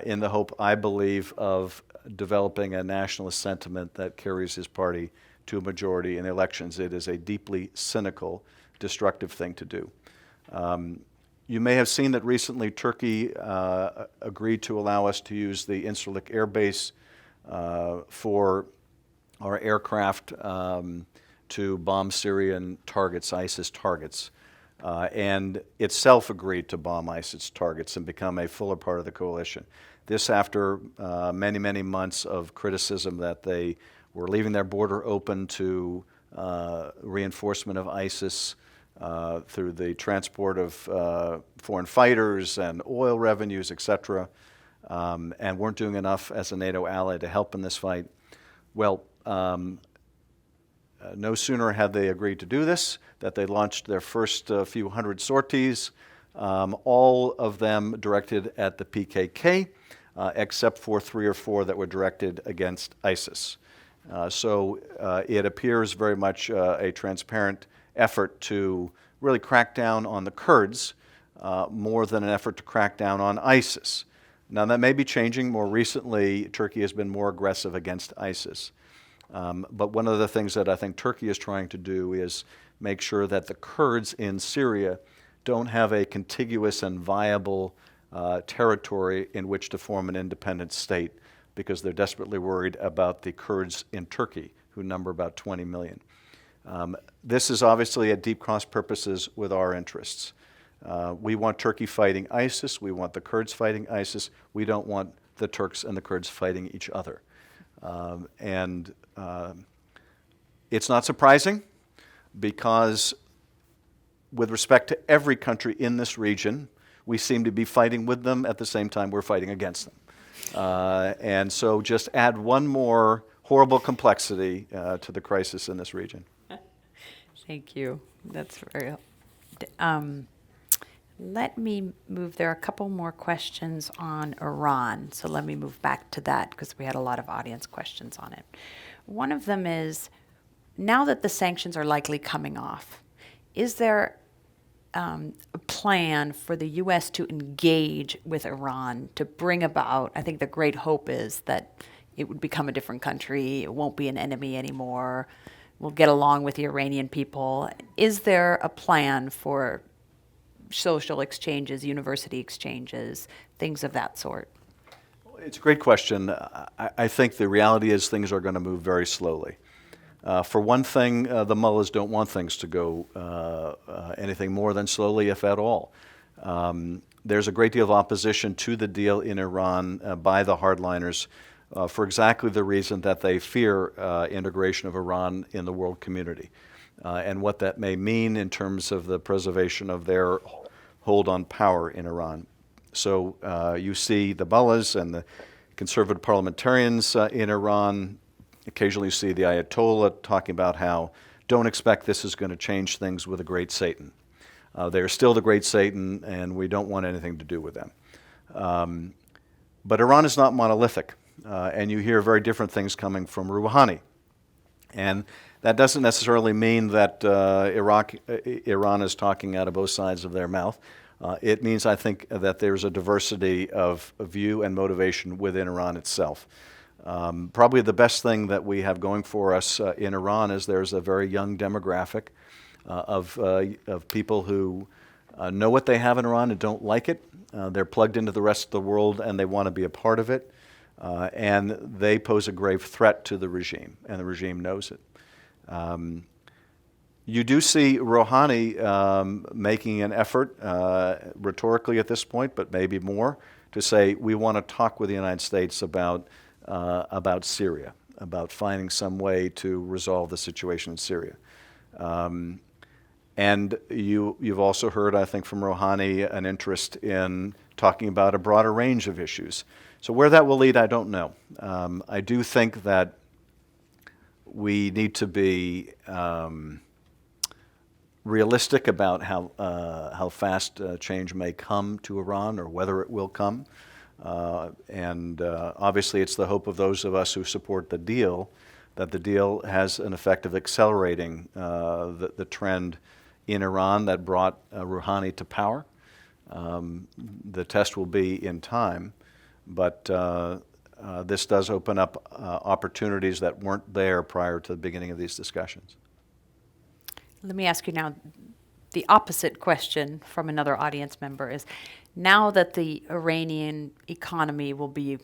in the hope, I believe, of developing a nationalist sentiment that carries his party to a majority in the elections. It is a deeply cynical, destructive thing to do. You may have seen that recently Turkey agreed to allow us to use the Incirlik Air Base for our aircraft to bomb Syrian targets, ISIS targets, and itself agreed to bomb ISIS targets and become a fuller part of the coalition. This after many, many months of criticism that they were leaving their border open to reinforcement of ISIS through the transport of foreign fighters and oil revenues, etc., and weren't doing enough as a NATO ally to help in this fight. Well, No sooner had they agreed to do this that they launched their first few hundred sorties, all of them directed at the PKK, except for 3 or 4 that were directed against ISIS. So it appears very much a transparent effort to really crack down on the Kurds more than an effort to crack down on ISIS. Now, that may be changing. More recently, Turkey has been more aggressive against ISIS. But one of the things that I think Turkey is trying to do is make sure that the Kurds in Syria don't have a contiguous and viable territory in which to form an independent state, because they're desperately worried about the Kurds in Turkey, who number about 20 million. This is obviously at deep cross purposes with our interests. We want Turkey fighting ISIS. We want the Kurds fighting ISIS. We don't want the Turks and the Kurds fighting each other. It's not surprising, because with respect to every country in this region, we seem to be fighting with them at the same time we're fighting against them. And so just add one more horrible complexity to the crisis in this region. Thank you. That's very let me move. There are a couple more questions on Iran, so let me move back to that because we had a lot of audience questions on it. One of them is, now that the sanctions are likely coming off, is there a plan for the U.S. to engage with Iran to bring about, I think the great hope is that it would become a different country, it won't be an enemy anymore, we'll get along with the Iranian people. Is there a plan for social exchanges, university exchanges, things of that sort? It's a great question. I think the reality is things are going to move very slowly. For one thing, the mullahs don't want things to go anything more than slowly, if at all. There's a great deal of opposition to the deal in Iran by the hardliners for exactly the reason that they fear integration of Iran in the world community. And what that may mean in terms of the preservation of their hold on power in Iran. So you see the mullahs and the conservative parliamentarians in Iran. Occasionally you see the Ayatollah talking about how don't expect this is going to change things with the great Satan. They're still the great Satan, and we don't want anything to do with them. But Iran is not monolithic, and you hear very different things coming from Rouhani. And that doesn't necessarily mean that Iran is talking out of both sides of their mouth. It means, I think, that there's a diversity of view and motivation within Iran itself. Probably the best thing that we have going for us in Iran is there's a very young demographic of people who know what they have in Iran and don't like it. They're plugged into the rest of the world and they want to be a part of it. And they pose a grave threat to the regime, and the regime knows it. You do see Rouhani making an effort, rhetorically at this point, but maybe more, to say we want to talk with the United States about Syria, about finding some way to resolve the situation in Syria. And you've also heard, I think, from Rouhani an interest in talking about a broader range of issues. So where that will lead, I don't know. I do think that we need to be realistic about how fast change may come to Iran, or whether it will come. And obviously it's the hope of those of us who support the deal that the deal has an effect of accelerating the trend in Iran that brought Rouhani to power. The test will be in time, but this does open up opportunities that weren't there prior to the beginning of these discussions. Let me ask you now the opposite question from another audience member is, now that the Iranian economy will be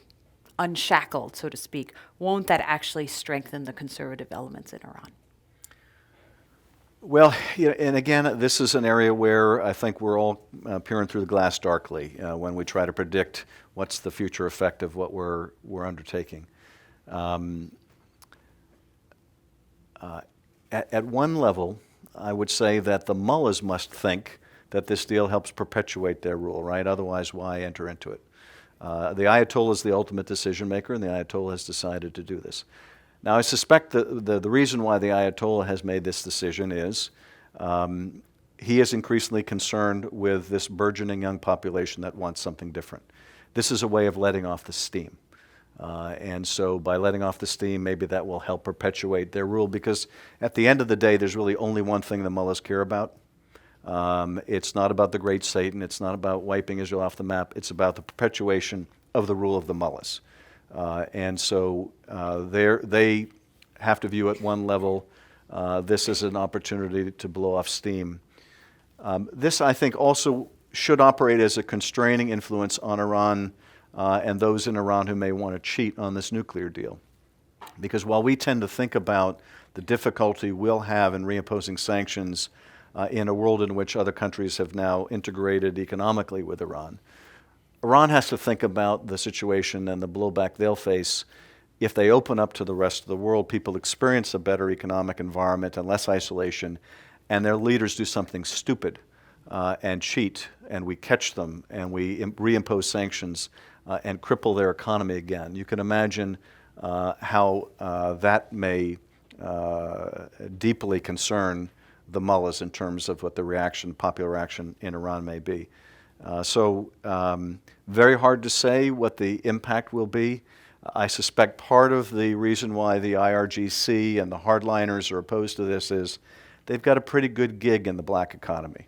unshackled, so to speak, won't that actually strengthen the conservative elements in Iran? Well, and again, this is an area where I think we're all peering through the glass darkly when we try to predict what's the future effect of what we're undertaking. At one level, I would say that the mullahs must think that this deal helps perpetuate their rule, right? Otherwise, why enter into it? The Ayatollah is the ultimate decision maker, and the Ayatollah has decided to do this. Now, I suspect the reason why the Ayatollah has made this decision is he is increasingly concerned with this burgeoning young population that wants something different. This is a way of letting off the steam. And so by letting off the steam, maybe that will help perpetuate their rule, because at the end of the day, there's really only one thing the mullahs care about. It's not about the great Satan. It's not about wiping Israel off the map. It's about the perpetuation of the rule of the mullahs. And so they have to view at one level this as an opportunity to blow off steam. This, I think, also should operate as a constraining influence on Iran and those in Iran who may want to cheat on this nuclear deal. Because while we tend to think about the difficulty we'll have in reimposing sanctions in a world in which other countries have now integrated economically with Iran, Iran has to think about the situation and the blowback they'll face if they open up to the rest of the world. People experience a better economic environment and less isolation, and their leaders do something stupid and cheat, and we catch them, and we reimpose sanctions and cripple their economy again. You can imagine how that may deeply concern the mullahs in terms of what the popular reaction in Iran may be. Very hard to say what the impact will be. I suspect part of the reason why the IRGC and the hardliners are opposed to this is they've got a pretty good gig in the black economy.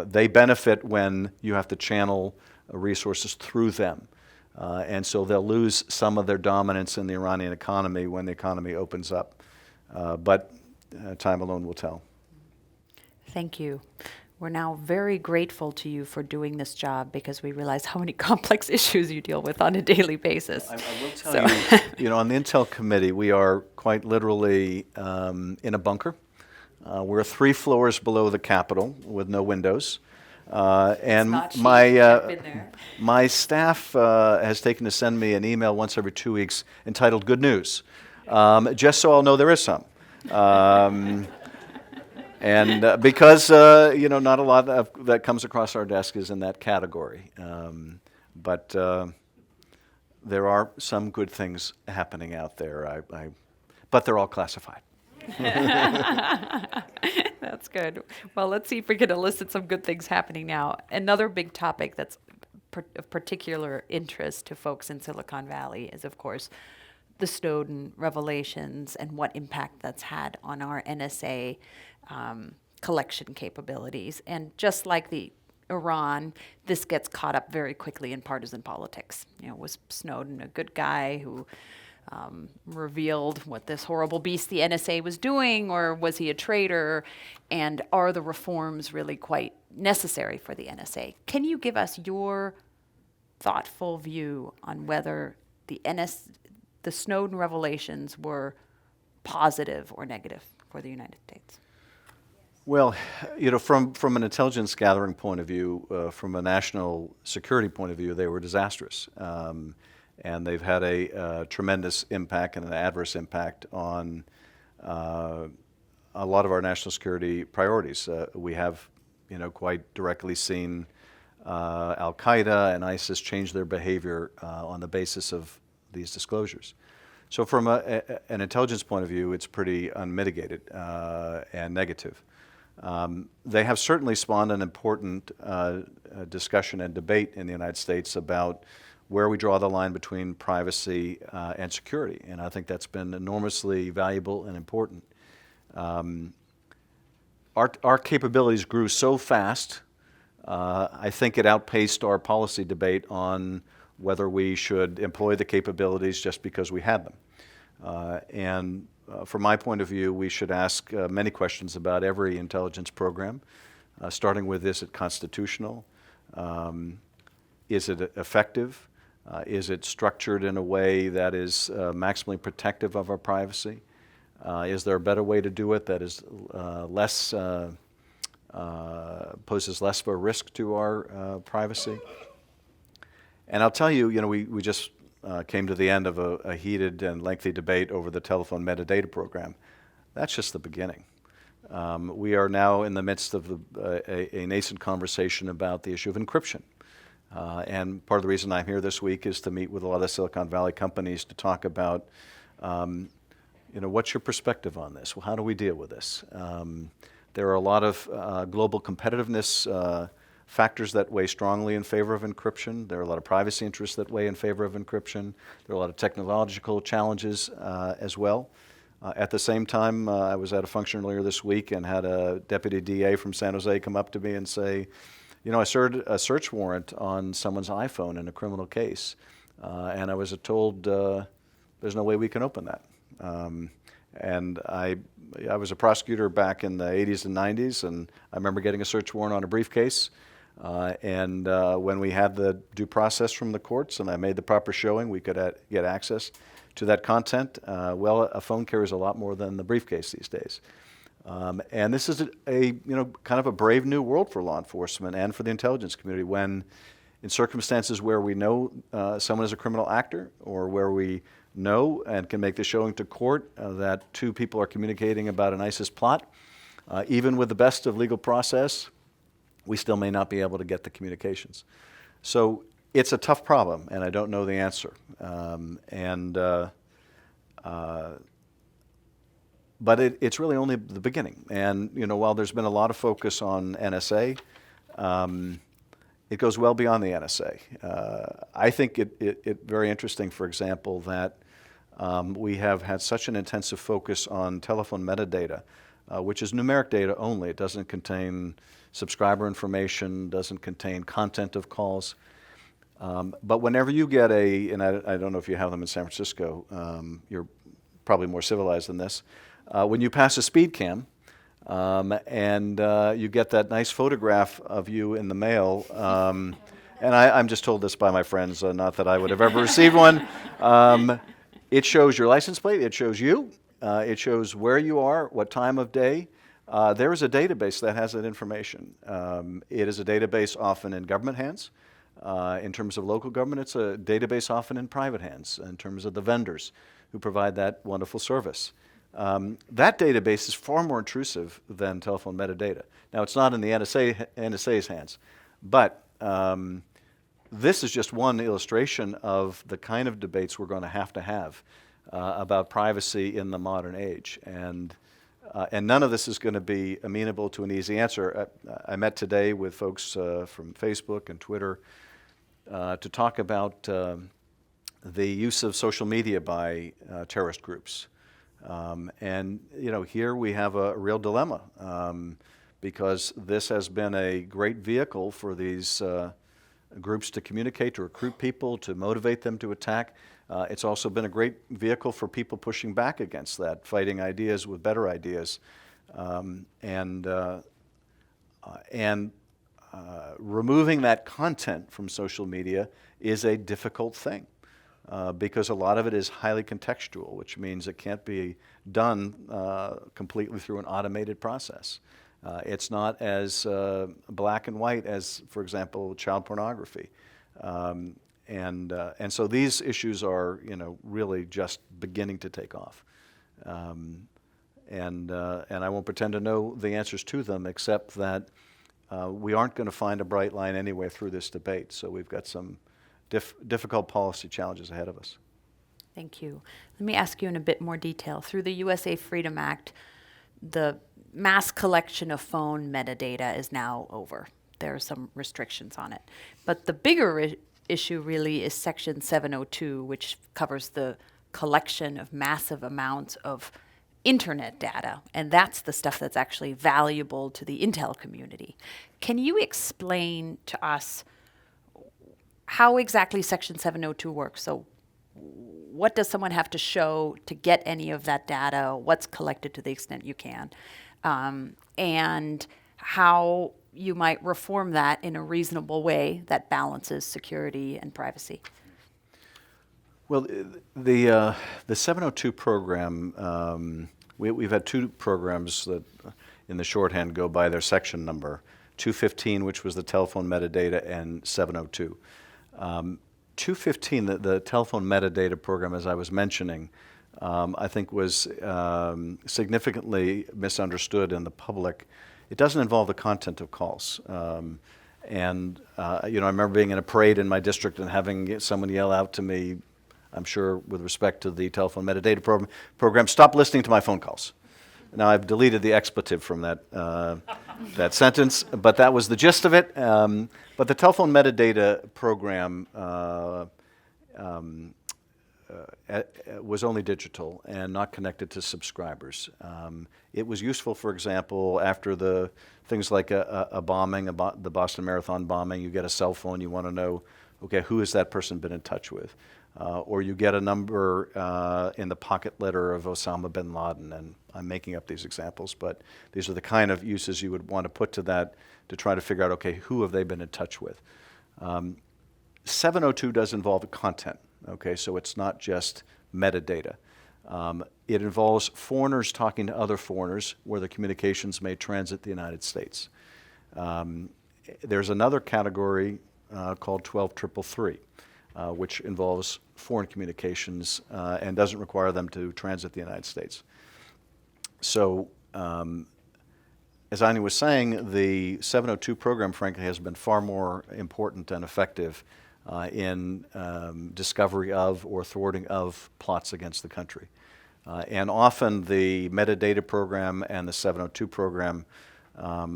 They benefit when you have to channel resources through them. And so they'll lose some of their dominance in the Iranian economy when the economy opens up. But time alone will tell. Thank you. We're now very grateful to you for doing this job, because we realize how many complex issues you deal with on a daily basis. I will tell you, on the Intel Committee, we are quite literally in a bunker. We're 3 floors below the Capitol with no windows. And my staff has taken to send me an email once every 2 weeks entitled "Good News," just so I'll know there is some. And because not a lot that comes across our desk is in that category, but there are some good things happening out there. But they're all classified. That's good. Well, let's see if we can elicit some good things happening now. Another big topic that's of particular interest to folks in Silicon Valley is, of course, the Snowden revelations and what impact that's had on our NSA collection capabilities. And just like the Iran, this gets caught up very quickly in partisan politics. Was Snowden a good guy who revealed what this horrible beast the NSA was doing, or was he a traitor? And are the reforms really quite necessary for the NSA? Can you give us your thoughtful view on whether the Snowden revelations were positive or negative for the United States? Well, from an intelligence gathering point of view, from a national security point of view, they were disastrous. And they've had a tremendous impact and an adverse impact on a lot of our national security priorities. We have, quite directly seen Al-Qaeda and ISIS change their behavior on the basis of these disclosures. So from an intelligence point of view, it's pretty unmitigated and negative. They have certainly spawned an important discussion and debate in the United States about where we draw the line between privacy and security, and I think that's been enormously valuable and important. Our capabilities grew so fast, I think it outpaced our policy debate on whether we should employ the capabilities just because we had them. And from my point of view, we should ask many questions about every intelligence program, starting with, is it constitutional? Is it effective? Is it structured in a way that is maximally protective of our privacy? Is there a better way to do it that is poses less of a risk to our privacy? And I'll tell you, we just came to the end of a heated and lengthy debate over the telephone metadata program. That's just the beginning. We are now in the midst of a nascent conversation about the issue of encryption. And part of the reason I'm here this week is to meet with a lot of Silicon Valley companies to talk about what's your perspective on this? Well, how do we deal with this? There are a lot of global competitiveness factors that weigh strongly in favor of encryption. There are a lot of privacy interests that weigh in favor of encryption. There are a lot of technological challenges as well. At the same time, I was at a function earlier this week and had a deputy DA from San Jose come up to me and say, I served a search warrant on someone's iPhone in a criminal case, and I was told there's no way we can open that. And I was a prosecutor back in the 80s and 90s, and I remember getting a search warrant on a briefcase. And when we had the due process from the courts and I made the proper showing, we could get access to that content. Well, a phone carries a lot more than the briefcase these days. And this is a kind of a brave new world for law enforcement and for the intelligence community when, in circumstances where we know someone is a criminal actor or where we know and can make the showing to court that two people are communicating about an ISIS plot, even with the best of legal process, we still may not be able to get the communications. So it's a tough problem, and I don't know the answer. But it's really only the beginning. And while there's been a lot of focus on NSA, it goes well beyond the NSA. I think it very interesting, for example, that we have had such an intensive focus on telephone metadata, which is numeric data only. It doesn't contain subscriber information, doesn't contain content of calls. But whenever you get and I don't know if you have them in San Francisco, you're probably more civilized than this. When you pass a speed cam and you get that nice photograph of you in the mail, and I'm just told this by my friends, not that I would have ever received one, it shows your license plate, it shows you, it shows where you are, what time of day. There is a database that has that information. It is a database often in government hands. In terms of local government, it's a database often in private hands in terms of the vendors who provide that wonderful service. That database is far more intrusive than telephone metadata. Now, it's not in the NSA's hands, but this is just one illustration of the kind of debates we're going to have about privacy in the modern age. And none of this is going to be amenable to an easy answer. I met today with folks from Facebook and Twitter to talk about the use of social media by terrorist groups. And here we have a real dilemma because this has been a great vehicle for these groups to communicate, to recruit people, to motivate them to attack. It's also been a great vehicle for people pushing back against that, fighting ideas with better ideas. Removing that content from social media is a difficult thing because a lot of it is highly contextual, which means it can't be done completely through an automated process. It's not as black and white as, for example, child pornography. And so these issues are, really just beginning to take off. And I won't pretend to know the answers to them, except that we aren't going to find a bright line anyway through this debate. So we've got some difficult policy challenges ahead of us. Thank you. Let me ask you in a bit more detail. Through the USA Freedom Act, the mass collection of phone metadata is now over. There are some restrictions on it. But the bigger issue really is Section 702, which covers the collection of massive amounts of internet data, and that's the stuff that's actually valuable to the intel community. Can you explain to us how exactly Section 702 works? So what does someone have to show to get any of that data? What's collected to the extent you can? And how you might reform that in a reasonable way that balances security and privacy? Well, the 702 program, we've had two programs that in the shorthand go by their section number, 215, which was the telephone metadata, and 702. 215, the telephone metadata program, as I was mentioning, I think was significantly misunderstood in the public. It doesn't involve the content of calls. I remember being in a parade in my district and having someone yell out to me, I'm sure with respect to the telephone metadata program, stop listening to my phone calls. Now, I've deleted the expletive from that sentence, but that was the gist of it. But the telephone metadata program was only digital and not connected to subscribers. It was useful, for example, after the things like a bombing, the Boston Marathon bombing. You get a cell phone, you want to know, okay, who has that person been in touch with? Or you get a number in the pocket letter of Osama bin Laden, and I'm making up these examples, but these are the kind of uses you would want to put to that to try to figure out, okay, who have they been in touch with? 702 does involve content, okay, so it's not just metadata. It involves foreigners talking to other foreigners where the communications may transit the United States. There's another category called 12333. Which involves foreign communications and doesn't require them to transit the United States. So, as Anya was saying, the 702 program, frankly, has been far more important and effective in discovery of or thwarting of plots against the country. And often the metadata program and the 702 program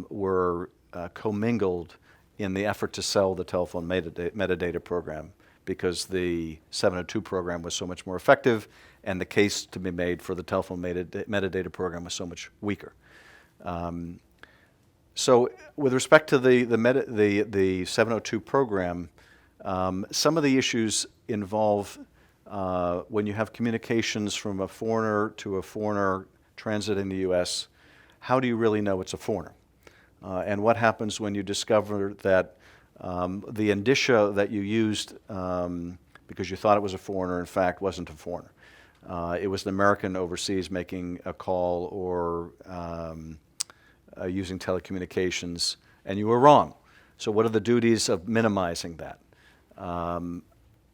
were commingled in the effort to sell the telephone metadata program, because the 702 program was so much more effective and the case to be made for the telephone metadata program was so much weaker. So with respect to the 702 program, some of the issues involve when you have communications from a foreigner to a foreigner transiting the U.S., how do you really know it's a foreigner? And what happens when you discover that the indicia that you used because you thought it was a foreigner, in fact, wasn't a foreigner? It was an American overseas making a call or using telecommunications, and you were wrong. So what are the duties of minimizing that?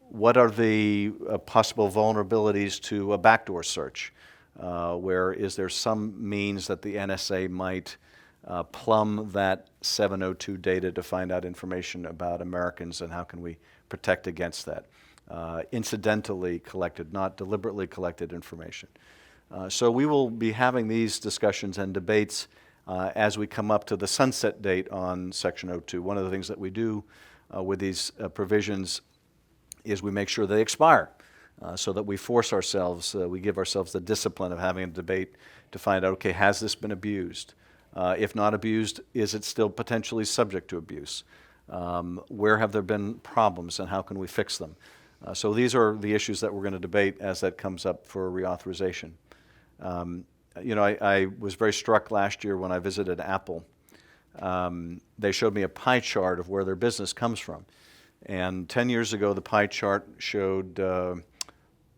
What are the possible vulnerabilities to a backdoor search? Where is there some means that the NSA might plumb that 702 data to find out information about Americans, and how can we protect against that? Incidentally collected, not deliberately collected information. So we will be having these discussions and debates as we come up to the sunset date on Section 02. One of the things that we do with these provisions is we make sure they expire so that we force ourselves, we give ourselves the discipline of having a debate to find out, okay, has this been abused? If not abused, is it still potentially subject to abuse? Where have there been problems and how can we fix them? So these are the issues that we're going to debate as that comes up for reauthorization. I was very struck last year when I visited Apple. They showed me a pie chart of where their business comes from. And 10 years ago, the pie chart showed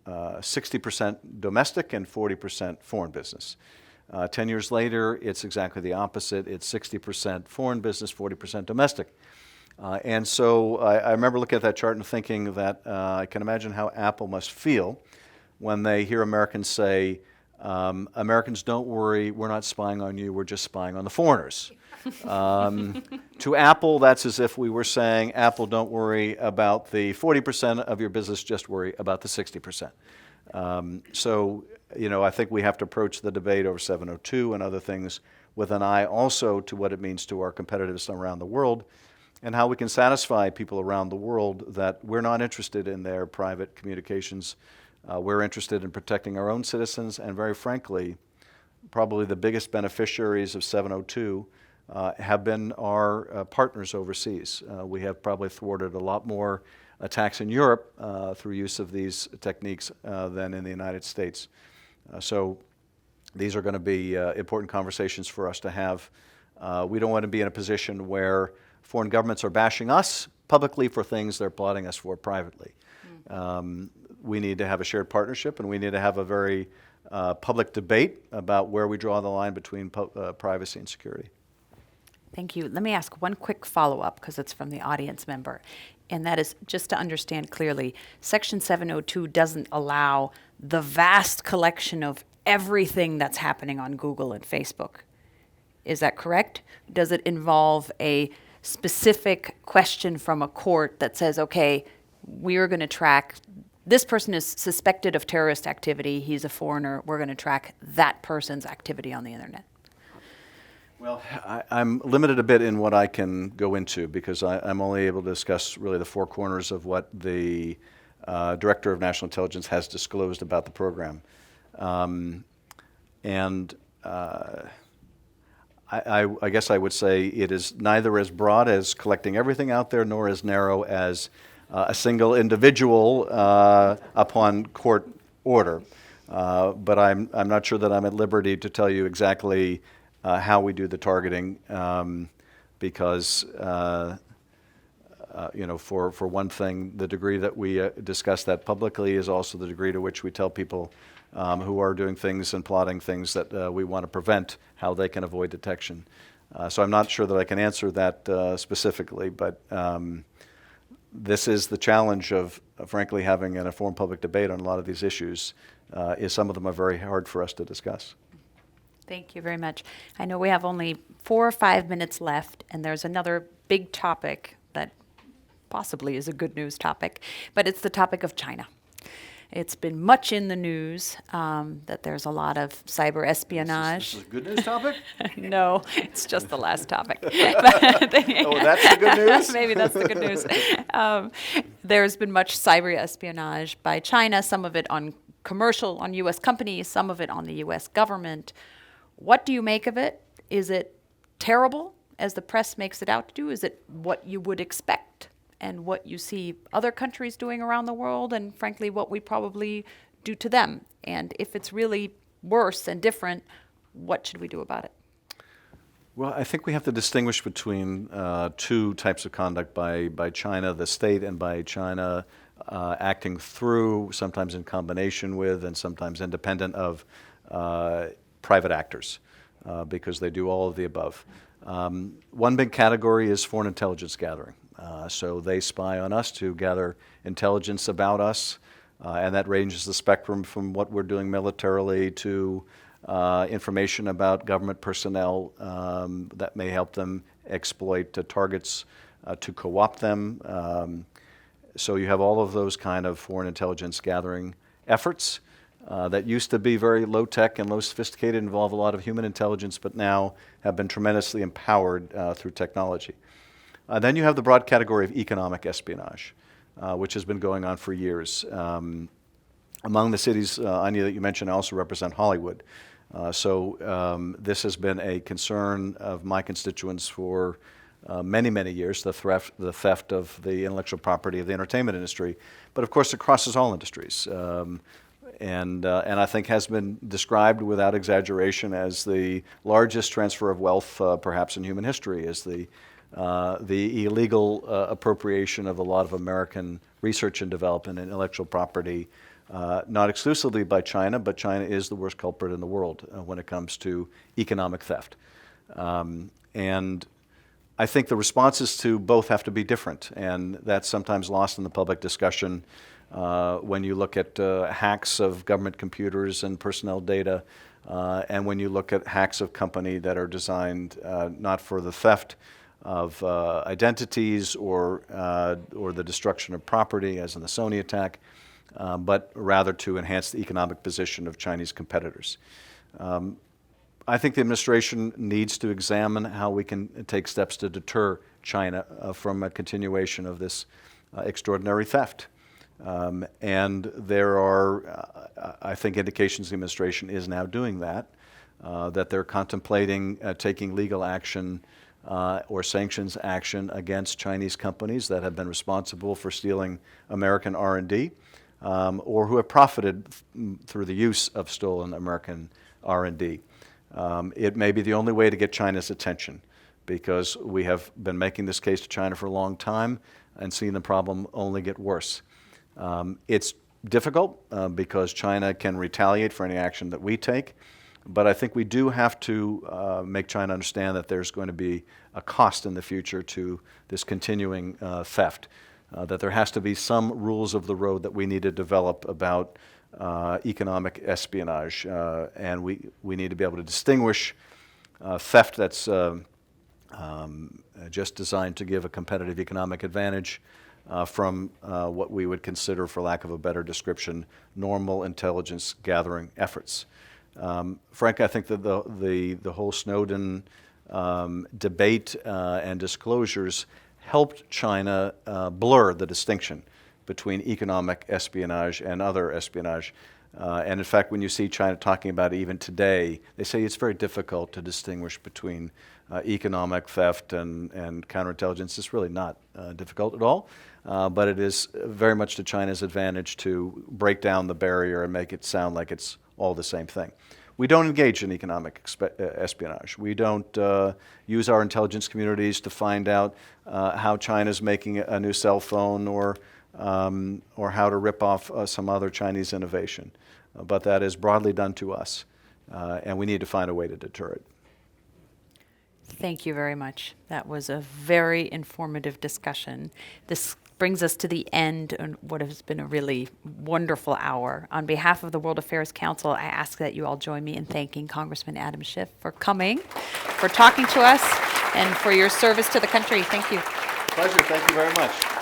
60% domestic and 40% foreign business. 10 years later, it's exactly the opposite. It's 60% foreign business, 40% domestic. And so I remember looking at that chart and thinking that I can imagine how Apple must feel when they hear Americans say, Americans, don't worry, we're not spying on you, we're just spying on the foreigners. To Apple, that's as if we were saying, Apple, don't worry about the 40% of your business, just worry about the 60%. So, I think we have to approach the debate over 702 and other things with an eye also to what it means to our competitiveness around the world, and how we can satisfy people around the world that we're not interested in their private communications. We're interested in protecting our own citizens, and very frankly, probably the biggest beneficiaries of 702 have been our partners overseas. We have probably thwarted a lot more attacks in Europe through use of these techniques than in the United States. So these are going to be important conversations for us to have. We don't want to be in a position where foreign governments are bashing us publicly for things they're plotting us for privately. We need to have a shared partnership, and we need to have a very public debate about where we draw the line between privacy and security. Thank you. Let me ask one quick follow-up, because it's from the audience member, and that is just to understand clearly, Section 702 doesn't allow the vast collection of everything that's happening on Google and Facebook. Is that correct? Does it involve a specific question from a court that says, okay, we are going to track this person is suspected of terrorist activity, he's a foreigner, we're going to track that person's activity on the internet? Well, I'm limited a bit in what I can go into because I'm only able to discuss really the four corners of what the Director of National Intelligence has disclosed about the program. I guess I would say it is neither as broad as collecting everything out there nor as narrow as a single individual upon court order. But I'm not sure that I'm at liberty to tell you exactly how we do the targeting because for one thing, the degree that we discuss that publicly is also the degree to which we tell people who are doing things and plotting things that we want to prevent, how they can avoid detection. So I'm not sure that I can answer that specifically, but this is the challenge of, frankly, having an informed public debate on a lot of these issues, is some of them are very hard for us to discuss. Thank you very much. I know we have only 4 or 5 minutes left, and there's another big topic that possibly is a good news topic, but it's the topic of China. It's been much in the news that there's a lot of cyber espionage. This is a good news topic? No, it's just the last topic. Oh, that's the good news? Maybe that's the good news. There's been much cyber espionage by China, some of it on U.S. companies, some of it on the U.S. government. What do you make of it? Is it terrible, as the press makes it out to do? Is it what you would expect and what you see other countries doing around the world, and frankly, what we probably do to them? And if it's really worse and different, what should we do about it? Well, I think we have to distinguish between two types of conduct by China, the state, and by China acting through, sometimes in combination with, and sometimes independent of private actors, because they do all of the above. One big category is foreign intelligence gathering. So they spy on us to gather intelligence about us, and that ranges the spectrum from what we're doing militarily to information about government personnel that may help them exploit targets to co-opt them. So you have all of those kind of foreign intelligence gathering efforts that used to be very low-tech and low-sophisticated, involve a lot of human intelligence, but now have been tremendously empowered through technology. Then you have the broad category of economic espionage, which has been going on for years. Among the cities, Anya, that you mentioned, I also represent Hollywood. So this has been a concern of my constituents for many, many years, the theft of the intellectual property of the entertainment industry. But of course, it crosses all industries. And I think has been described without exaggeration as the largest transfer of wealth, perhaps in human history, as the illegal appropriation of a lot of American research and development and intellectual property, not exclusively by China, but China is the worst culprit in the world when it comes to economic theft. And I think the responses to both have to be different, and that's sometimes lost in the public discussion when you look at hacks of government computers and personnel data, and when you look at hacks of company that are designed not for the theft of identities or the destruction of property, as in the Sony attack, but rather to enhance the economic position of Chinese competitors. I think the administration needs to examine how we can take steps to deter China from a continuation of this extraordinary theft. And there are, I think, indications the administration is now doing that, that they're contemplating taking legal action or sanctions action against Chinese companies that have been responsible for stealing American R&D or who have profited through the use of stolen American R&D. It may be the only way to get China's attention, because we have been making this case to China for a long time and seen the problem only get worse. It's difficult because China can retaliate for any action that we take, but I think we do have to make China understand that there's going to be a cost in the future to this continuing theft, that there has to be some rules of the road that we need to develop about economic espionage, and we need to be able to distinguish theft that's just designed to give a competitive economic advantage from what we would consider, for lack of a better description, normal intelligence gathering efforts. Frankly, I think that the whole Snowden debate and disclosures helped China blur the distinction between economic espionage and other espionage. And in fact, when you see China talking about it even today, they say it's very difficult to distinguish between economic theft and counterintelligence. It's really not difficult at all, but it is very much to China's advantage to break down the barrier and make it sound like it's all the same thing. We don't engage in economic espionage. We don't use our intelligence communities to find out how China's making a new cell phone or how to rip off some other Chinese innovation. But that is broadly done to us, and we need to find a way to deter it. Thank you very much. That was a very informative discussion. This brings us to the end of what has been a really wonderful hour. On behalf of the World Affairs Council, I ask that you all join me in thanking Congressman Adam Schiff for coming, for talking to us, and for your service to the country. Thank you. Pleasure. Thank you very much.